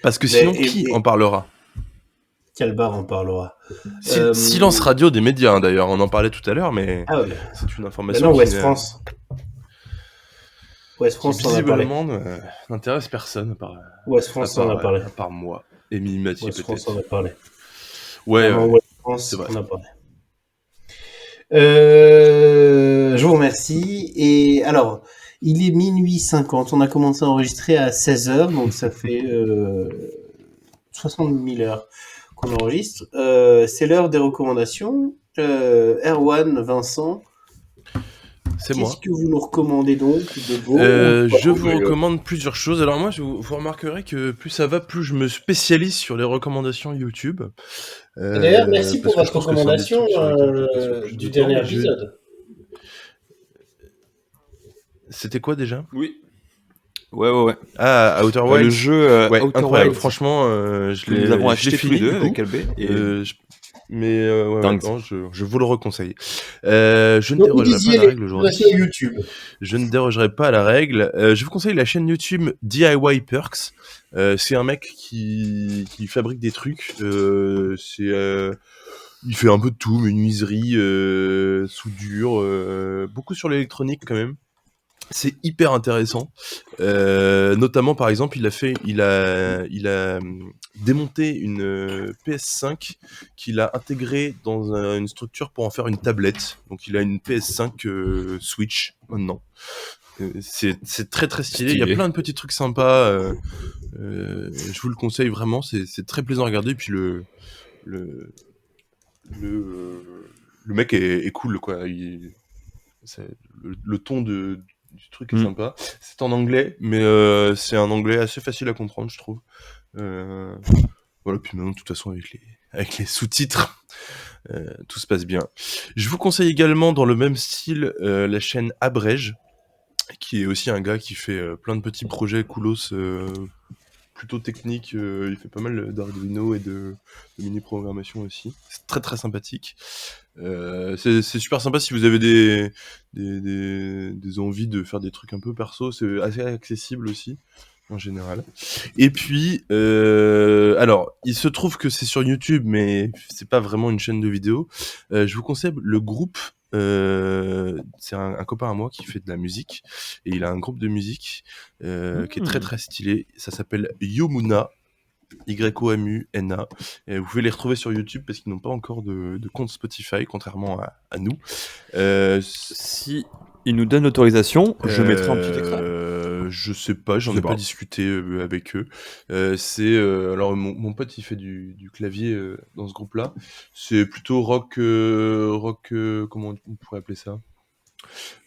Parce que Mais- sinon, et- qui et- en parlera? Calbar en parlera. Euh, Silence radio des médias, hein, d'ailleurs. On en parlait tout à l'heure, mais Ah ouais. c'est une Bah information non, qui, West France. West qui France en a parlé. visiblement n'intéresse personne à part, West France en a parlé. à part moi et Mimimati West France en peut-être. a parlé. Ouais, Vraiment, ouais. West France c'est vrai. en a parlé. Je vous remercie. Et alors, il est minuit 50. On a commencé à enregistrer à 16h, donc ça fait 60 000 heures qu'on enregistre. C'est l'heure des recommandations. Erwan, Vincent, C'est moi. qu'est-ce que vous nous recommandez donc de beau Je vous recommande plusieurs choses. Alors moi, vous remarquerez que plus ça va, plus je me spécialise sur les recommandations YouTube. D'ailleurs, merci pour parce que votre je pense que c'est un des recommandation trucs sur lesquels je passe le plus du de temps. dernier épisode. C'était quoi déjà? Oui. Ouais. Ah, Outer Le Wilds. jeu Ouais, Outer incroyable. Wilds, Franchement, je que l'ai nous avons je l'ai acheté tous les fini, deux du avec coup. LB. Et... Mais ouais, Dingue. non, je vous le reconseille. Je ne Donc, vous dérogerai pas disiez à la les règle aujourd'hui. recommandations YouTube. Je ne dérogerai pas à la règle. Je vous conseille la chaîne YouTube DIY Perks. C'est un mec qui fabrique des trucs. Il fait un peu de tout, menuiserie, soudure, beaucoup sur l'électronique quand même. C'est hyper intéressant. Notamment, par exemple, il a démonté une PS5 qu'il a intégrée dans une structure pour en faire une tablette. Donc, il a une PS5 Switch maintenant. C'est très très stylé. Il y a Stylé. plein de petits trucs sympas. Je vous le conseille vraiment. C'est très plaisant à regarder. Et puis le mec est cool, quoi. Le ton du truc est sympa. C'est en anglais, mais c'est un anglais assez facile à comprendre, je trouve. Voilà, puis maintenant, de toute façon, avec les sous-titres, tout se passe bien. Je vous conseille également, dans le même style, la chaîne Abrège, qui est aussi un gars qui fait plein de petits projets coolos, plutôt techniques. Il fait pas mal d'Arduino et de mini-programmation aussi. C'est très très sympathique. C'est super sympa si vous avez des envies de faire des trucs un peu perso. C'est assez accessible aussi, en général. Et puis, alors, il se trouve que c'est sur YouTube, mais c'est pas vraiment une chaîne de vidéo. Je vous conseille le groupe c'est un copain à moi qui fait de la musique et il a un groupe de musique qui est très très stylé. Ça s'appelle Yomuna. YOMUNA. Et vous pouvez les retrouver sur YouTube parce qu'ils n'ont pas encore de compte Spotify, contrairement à nous. Si ils nous donnent l'autorisation, je mettrai un petit extrait. Je sais pas, j'en Je sais ai pas pas. discuté avec eux. Alors mon pote il fait du clavier dans ce groupe-là. C'est plutôt rock, comment on pourrait appeler ça?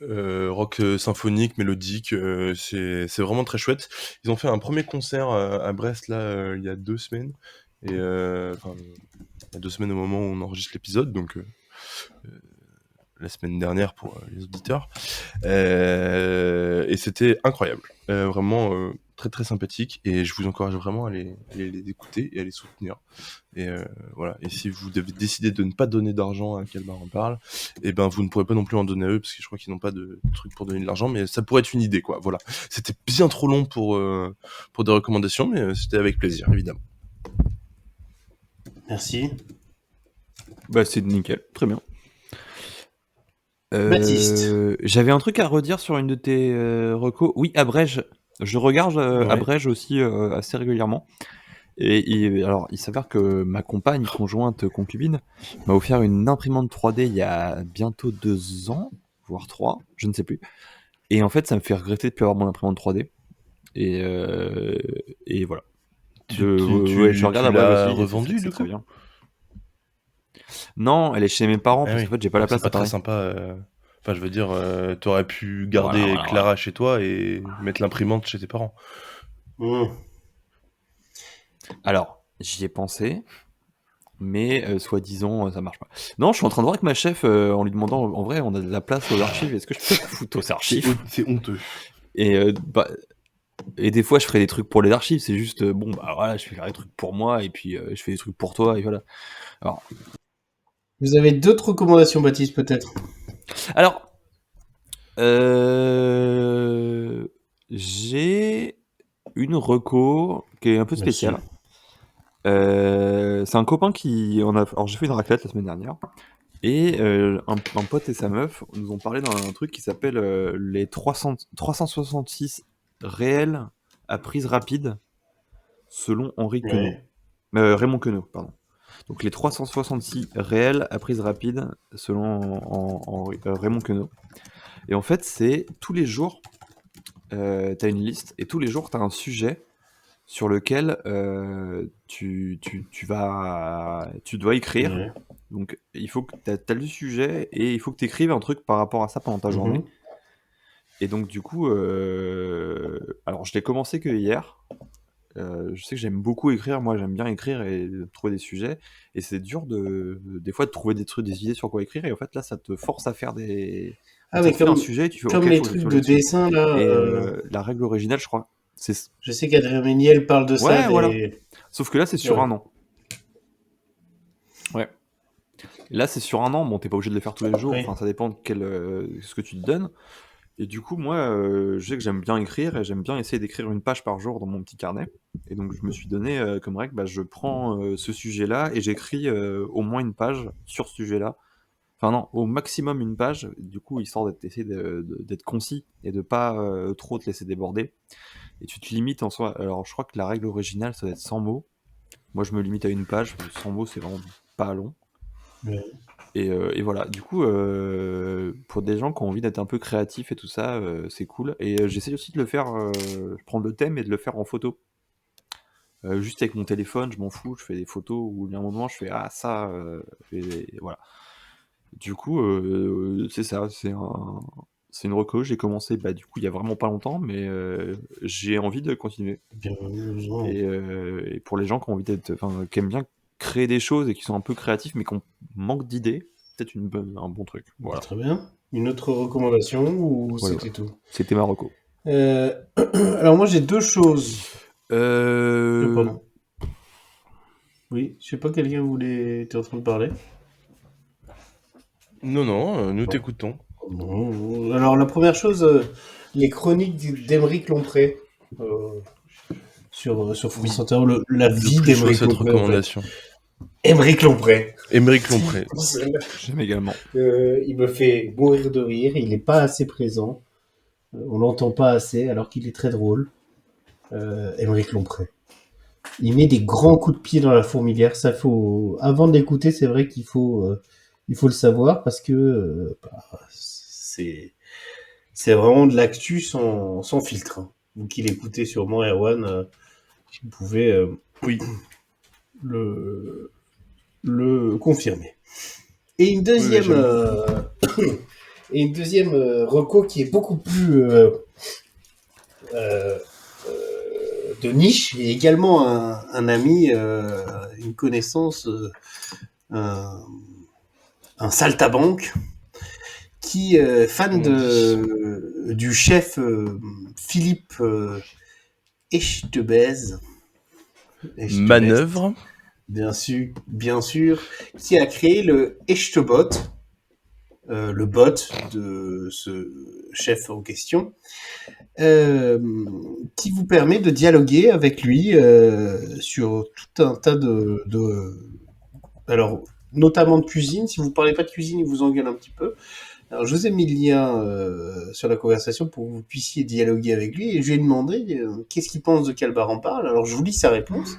Rock symphonique, mélodique, c'est vraiment très chouette. Ils ont fait un premier concert à Brest là il y a 2 semaines et enfin il y a 2 semaines au moment où on enregistre l'épisode, donc la semaine dernière pour les auditeurs. Et c'était incroyable, vraiment très très sympathique et je vous encourage vraiment à les écouter et à les soutenir. Et voilà. Et si vous devez décider de ne pas donner d'argent à Calbar en parle, et ben vous ne pourrez pas non plus en donner à eux parce que je crois qu'ils n'ont pas de truc pour donner de l'argent, mais ça pourrait être une idée quoi. Voilà. C'était bien trop long pour des recommandations, mais c'était avec plaisir évidemment. Merci. Bah, c'est nickel, très bien. Baptiste. J'avais un truc à redire sur une de tes recos. Oui, Abrège. Je regarde Ouais. Abrège aussi assez régulièrement. Et alors, il s'avère que ma compagne, conjointe concubine, m'a offert une imprimante 3D il y a bientôt 2 ans, voire 3, je ne sais plus. Et en fait, ça me fait regretter de ne plus avoir mon imprimante 3D. Et voilà. Je regarde tu l'as Abrège aussi. revendu, c'est du très coup bien. Non, elle est chez mes parents Ah parce oui. qu'en fait, j'ai pas la place C'est pas à très Paris. sympa. Enfin, je veux dire, t'aurais pu garder Voilà. Clara chez toi et mettre l'imprimante chez tes parents. Alors, j'y ai pensé, mais soi-disant, ça marche pas. Non, je suis en train de voir avec ma chef en lui demandant, en vrai, on a de la place aux archives, est-ce que je peux la foutre aux archives? C'est honteux. Et des fois, je ferai des trucs pour les archives, c'est juste, bon, bah voilà, je fais des trucs pour moi, et puis je fais des trucs pour toi, et voilà. Vous avez d'autres recommandations, Baptiste, peut-être? Alors, j'ai une reco qui est un peu spéciale. C'est un copain qui alors j'ai fait une raclette la semaine dernière et un pote et sa meuf nous ont parlé d'un truc qui s'appelle les 366 réels à prise rapide selon Henri Queneau. Raymond Queneau, pardon. Donc les 366 réels à prise rapide selon Raymond Queneau. Et en fait, c'est tous les jours, t'as une liste et tous les jours t'as un sujet sur lequel tu dois écrire. Ouais. Donc il faut que t'as le sujet et il faut que tu écrives un truc par rapport à ça pendant ta journée. Et donc du coup, alors je l'ai commencé que hier. Je sais que j'aime beaucoup écrire, moi j'aime bien écrire et trouver des sujets. Et c'est dur des fois de trouver des trucs, des idées sur quoi écrire. Et en fait là, ça te force à faire des... Ah, mais un sujet et tu fais comme ok, les faut trucs écrire de là-dessus. dessin, là. Et la règle originale, je crois, c'est... Je sais qu'Adrien Méniel parle de ça. Ouais, voilà. Sauf que là, c'est sur Ouais. un an. Ouais. Là, c'est sur un an. Bon, t'es pas obligé de le faire tous les jours. Oui. Enfin, ça dépend de ce que tu te donnes. Et du coup, moi, je sais que j'aime bien écrire et j'aime bien essayer d'écrire une page par jour dans mon petit carnet. Et donc, je me suis donné comme règle, bah, je prends ce sujet-là et j'écris au moins une page sur ce sujet-là. Enfin non, au maximum une page, du coup, histoire d'essayer d'être concis et de pas trop te laisser déborder. Et tu te limites en soi. Alors, je crois que la règle originale, ça doit être 100 mots. Moi, je me limite à une page. 100 mots, c'est vraiment pas long. Ouais. Et voilà. Du coup, pour des gens qui ont envie d'être un peu créatifs et tout ça, c'est cool. Et j'essaie aussi de le faire, prendre le thème et de le faire en photo. Juste avec mon téléphone, je m'en fous, je fais des photos où il y a un moment, je fais ah ça, et voilà. Du coup, c'est ça, c'est une reco. J'ai commencé, bah, du coup, il y a vraiment pas longtemps, mais j'ai envie de continuer. Bien, Et pour les gens qui ont envie qui aiment bien créer des choses et qui sont un peu créatifs, mais qui manquent d'idées, peut-être un bon truc. Voilà. Très bien. Une autre recommandation ou Voilà. c'était tout? C'était ma reco. Alors moi j'ai deux choses. Pardon. Oui, je sais pas, quelqu'un voulait... T'es en train de parler? Non, nous t'écoutons. Non. Alors la première chose, les chroniques d'Aymeric Lompré sur France Inter, la vie Plus chaud d'Aymeric cette Lompré. recommandation. Aymeric Lompré. Aymeric Lompré. J'aime également. Il me fait mourir de rire. Il n'est pas assez présent. On l'entend pas assez, alors qu'il est très drôle. Aymeric Lompré. Il met des grands coups de pied dans la fourmilière. Ça faut. Avant de l'écouter, c'est vrai qu'il faut le savoir parce que c'est vraiment de l'actu sans filtre. Hein. Vous qui l'écoutez sûrement, Erwan, si vous pouvez Oui. le confirmer. Et une deuxième reco qui est beaucoup plus de niche, et également un ami, une connaissance, un saltabanque qui est fan du chef Philippe Echtebest. Manœuvre. Bien sûr, qui a créé le Echtebot, le bot de ce chef en question, qui vous permet de dialoguer avec lui sur tout un tas alors notamment de cuisine. Si vous parlez pas de cuisine, il vous engueule un petit peu. Alors je vous ai mis le lien sur la conversation pour que vous puissiez dialoguer avec lui, et je lui ai demandé qu'est-ce qu'il pense de Calbar en parle. Alors je vous lis sa réponse.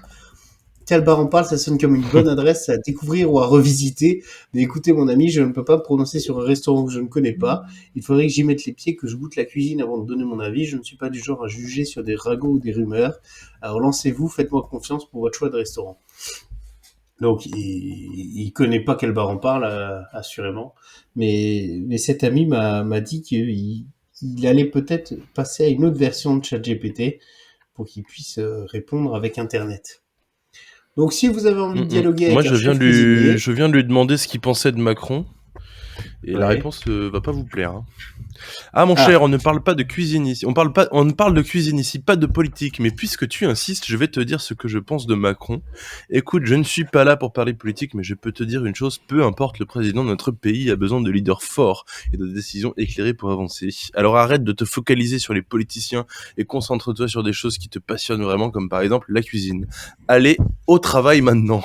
Calbar en parle, ça sonne comme une bonne adresse à découvrir ou à revisiter. Mais écoutez, mon ami, je ne peux pas me prononcer sur un restaurant que je ne connais pas. Il faudrait que j'y mette les pieds, que je goûte la cuisine avant de donner mon avis. Je ne suis pas du genre à juger sur des ragots ou des rumeurs. Alors lancez-vous, faites-moi confiance pour votre choix de restaurant. Donc, il connaît pas Calbar en parle, assurément. Mais cet ami m'a dit qu'il allait peut-être passer à une autre version de ChatGPT pour qu'il puisse répondre avec Internet. Donc, si vous avez envie de dialoguer avec Moi, un chef cuisinier... je viens de lui demander ce qu'il pensait de Macron. Et la Ouais. réponse va pas vous plaire. Hein. Ah, mon cher, on ne parle pas de cuisine ici. On ne parle de cuisine ici, pas de politique. Mais puisque tu insistes, je vais te dire ce que je pense de Macron. Écoute, je ne suis pas là pour parler politique, mais je peux te dire une chose. Peu importe, le président de notre pays a besoin de leaders forts et de décisions éclairées pour avancer. Alors arrête de te focaliser sur les politiciens et concentre-toi sur des choses qui te passionnent vraiment, comme par exemple la cuisine. Allez, au travail maintenant.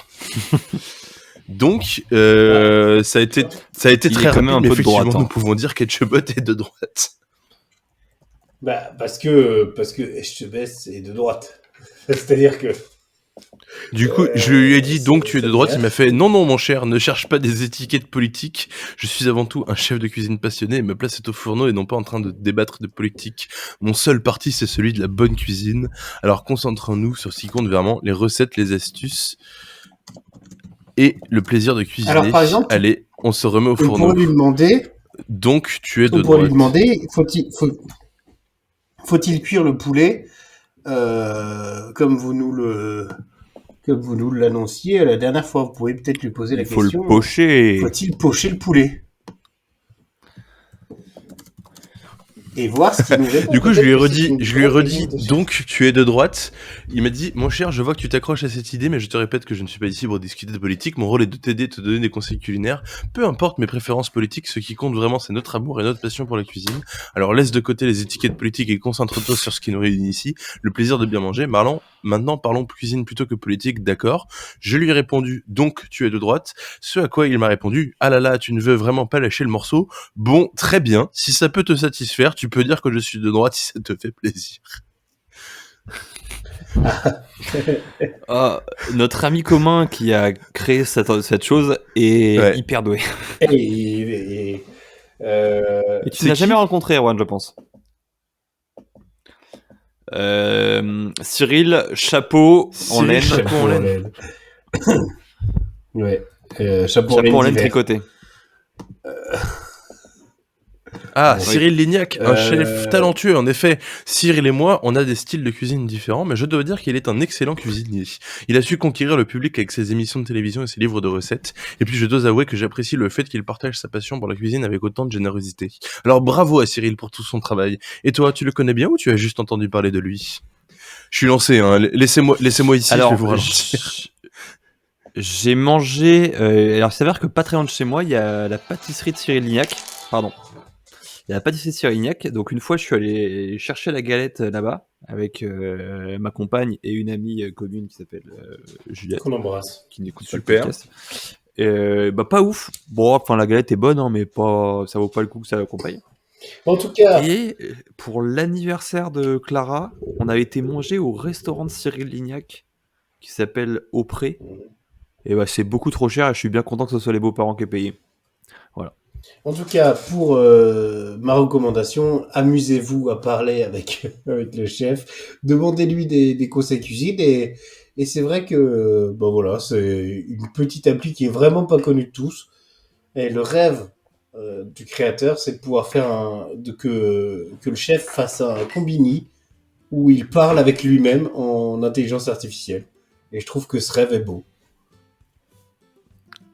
Donc, ça a été très rapide, mais effectivement, nous pouvons dire qu'Etchebot est de droite. Bah, parce que Echtebest est de droite. C'est-à-dire que... Du coup, je lui ai dit, donc tu es de droite, il m'a fait, non, mon cher, ne cherche pas des étiquettes politiques, je suis avant tout un chef de cuisine passionné, et ma place est au fourneau et non pas en train de débattre de politique. Mon seul parti, c'est celui de la bonne cuisine, alors concentrons-nous sur ce qui compte vraiment, les recettes, les astuces, et le plaisir de cuisiner. Alors, par exemple, allez, on se remet au fourneau. Pour lui demander... Donc, tu es de droite. Pour lui demander, faut-il cuire le poulet comme vous nous l'annonciez la dernière fois? Vous pouvez peut-être lui poser la question. Il faut le pocher. Faut-il pocher le poulet? Et voir ce qu'il nous répond. Du coup, je lui ai redit, donc tu es de droite. Il m'a dit, mon cher, je vois que tu t'accroches à cette idée, mais je te répète que je ne suis pas ici pour discuter de politique. Mon rôle est de t'aider, te donner des conseils culinaires. Peu importe mes préférences politiques, ce qui compte vraiment, c'est notre amour et notre passion pour la cuisine. Alors laisse de côté les étiquettes politiques et concentre-toi sur ce qui nous réunit ici, le plaisir de bien manger. Maintenant, parlons cuisine plutôt que politique, d'accord? Je lui ai répondu, donc tu es de droite. Ce à quoi il m'a répondu, ah là là, tu ne veux vraiment pas lâcher le morceau? Bon, très bien. Si ça peut te satisfaire, tu peux dire que je suis de droite si ça te fait plaisir. Notre ami commun qui a créé cette chose est hyper doué. Et tu n'as jamais rencontré Erwan, je pense. Cyril, chapeau en laine. Ouais. Chapeau en laine tricoté. Cyril Lignac, un chef talentueux, en effet. Cyril et moi, on a des styles de cuisine différents, mais je dois dire qu'il est un excellent cuisinier. Il a su conquérir le public avec ses émissions de télévision et ses livres de recettes. Et puis je dois avouer que j'apprécie le fait qu'il partage sa passion pour la cuisine avec autant de générosité. Alors bravo à Cyril pour tout son travail. Et toi, tu le connais bien ou tu as juste entendu parler de lui? Je suis lancé, hein. Laissez-moi ici, alors, je vais vous ralentir. J'ai mangé... alors, il s'avère que pas très loin de chez moi, il y a la pâtisserie de Cyril Lignac. Pardon. il n'y a pas de Cyrignac. Donc une fois, je suis allé chercher la galette là-bas avec ma compagne et une amie commune qui s'appelle Juliette, Qu'on embrasse. qui n'écoute pas Super. le podcast. Bah pas ouf. Bon, enfin la galette est bonne, hein, mais pas, ça vaut pas le coup que ça l'accompagne. En tout cas, Et pour l'anniversaire de Clara, on a été manger au restaurant de Cyril Lignac qui s'appelle Auprès. Et bah c'est beaucoup trop cher et je suis bien content que ce soit les beaux-parents qui aient payé. En tout cas, pour ma recommandation, amusez-vous à parler avec, avec le chef, demandez-lui des conseils cuisine et c'est vrai que bon voilà, c'est une petite appli qui est vraiment pas connue de tous. Et le rêve du créateur, c'est de pouvoir faire que le chef fasse un combini où il parle avec lui-même en intelligence artificielle. Et je trouve que ce rêve est beau.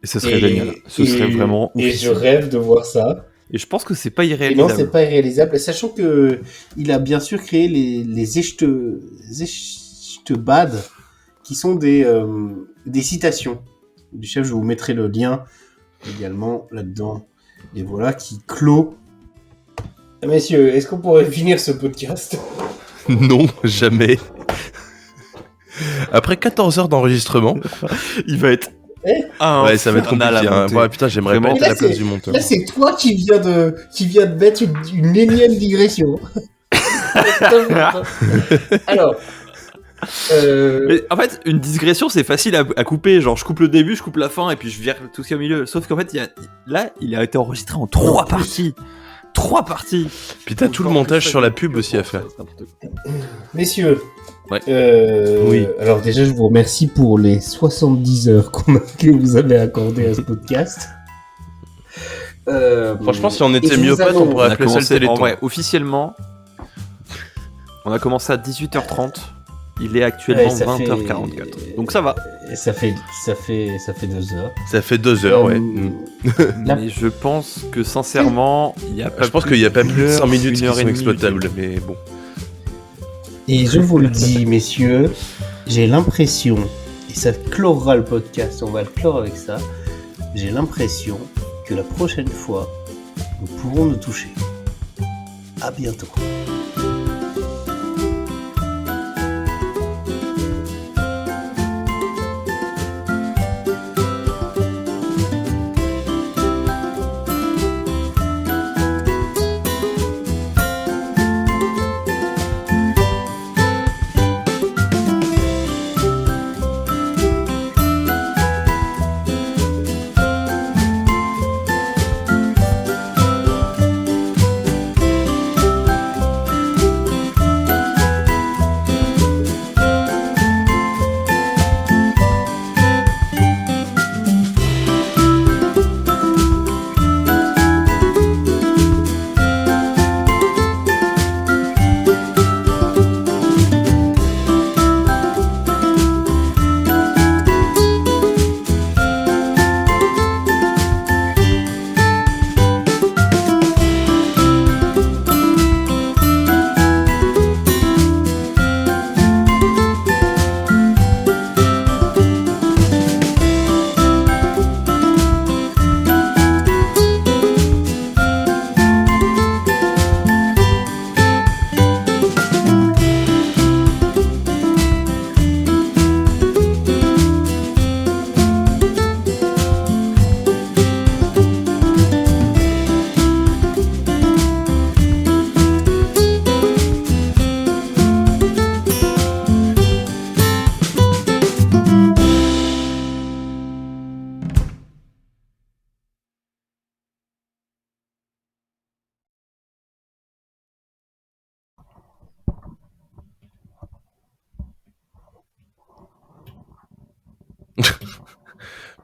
Et ce serait génial. Ce serait vraiment ouf. Et je rêve de voir ça. Et je pense que c'est pas Et non, irréalisable. c'est pas irréalisable. Sachant que il a bien sûr créé les Echtebad, qui sont des citations du chef. Je vous mettrai le lien également là-dedans. Et voilà, qui clôt. Messieurs, est-ce qu'on pourrait finir ce podcast? Non, jamais. Après 14 heures d'enregistrement, Il va être. ouais, ça va être compliqué. Hein. Ouais, putain, j'aimerais Vraiment. pas être Mais à là, la place du monteur. Là, c'est toi qui viens de mettre une énième digression. Alors. Mais en fait, une digression, c'est facile à couper. Genre, je coupe le début, je coupe la fin, et puis je vire tout ce qu'il y a au milieu. Sauf qu'en fait, là, il a été enregistré en 3 parties. 3 parties. Puis t'as tout le montage sur la pub aussi à faire. Messieurs, Ouais. oui. Alors déjà, je vous remercie pour les 70 heures que vous avez accordées à ce podcast. Franchement, si on et était nous myopathe, avons- on pourrait appeler ça le en Téléthon. vrai, officiellement, on a commencé à 18h30. Il est actuellement Ouais, ça 20h44. fait- Donc ça va. Ça fait 2 heures. Ça fait 2 heures, ouais. Là- Mais je pense que sincèrement, il y a pas Je pense plus qu'il n'y a pas plus de 5 d'une minutes qui heure et sont demie exploitables, mais bon. Et je vous le dis, messieurs, j'ai l'impression, et ça clorera le podcast, on va le clore avec ça, j'ai l'impression que la prochaine fois, nous pourrons nous toucher. À bientôt.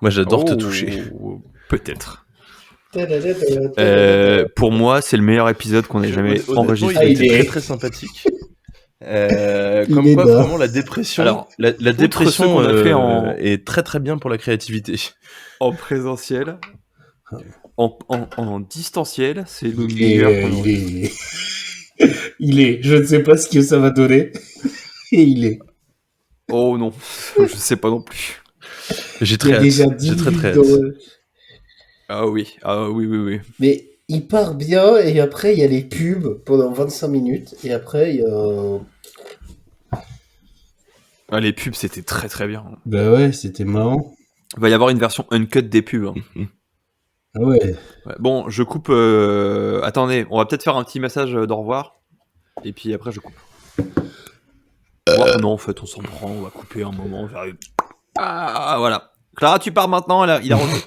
Moi, j'adore te toucher. Peut-être. Pour moi, c'est le meilleur épisode qu'on ait jamais Honnêtement, enregistré. il était il est- très très sympathique. Comme est quoi, bas. vraiment, la dépression, Alors, la ceux dépression qu'on a fait en- est très très bien pour la créativité. En présentiel. En distanciel, c'est le Et, meilleur qu'on aurait. il est. Je ne sais pas ce que ça va donner. Et il est. Oh non, je sais pas non plus. J'ai Il y très a hâte. déjà 10 J'ai très très minutes hâte. Ah oui, oui. Mais il part bien, et après, il y a les pubs pendant 25 minutes, et après, il y a... Ah, les pubs, c'était très très bien. Bah ouais, c'était marrant. Il va y avoir une version uncut des pubs. Hein. Ah ouais. Ouais, bon, je coupe. Attendez, on va peut-être faire un petit message d'au revoir. Et puis après, je coupe. Non, en fait, on s'en prend. On va couper un moment. Ah, voilà. Clara, tu pars maintenant. Il a reçu.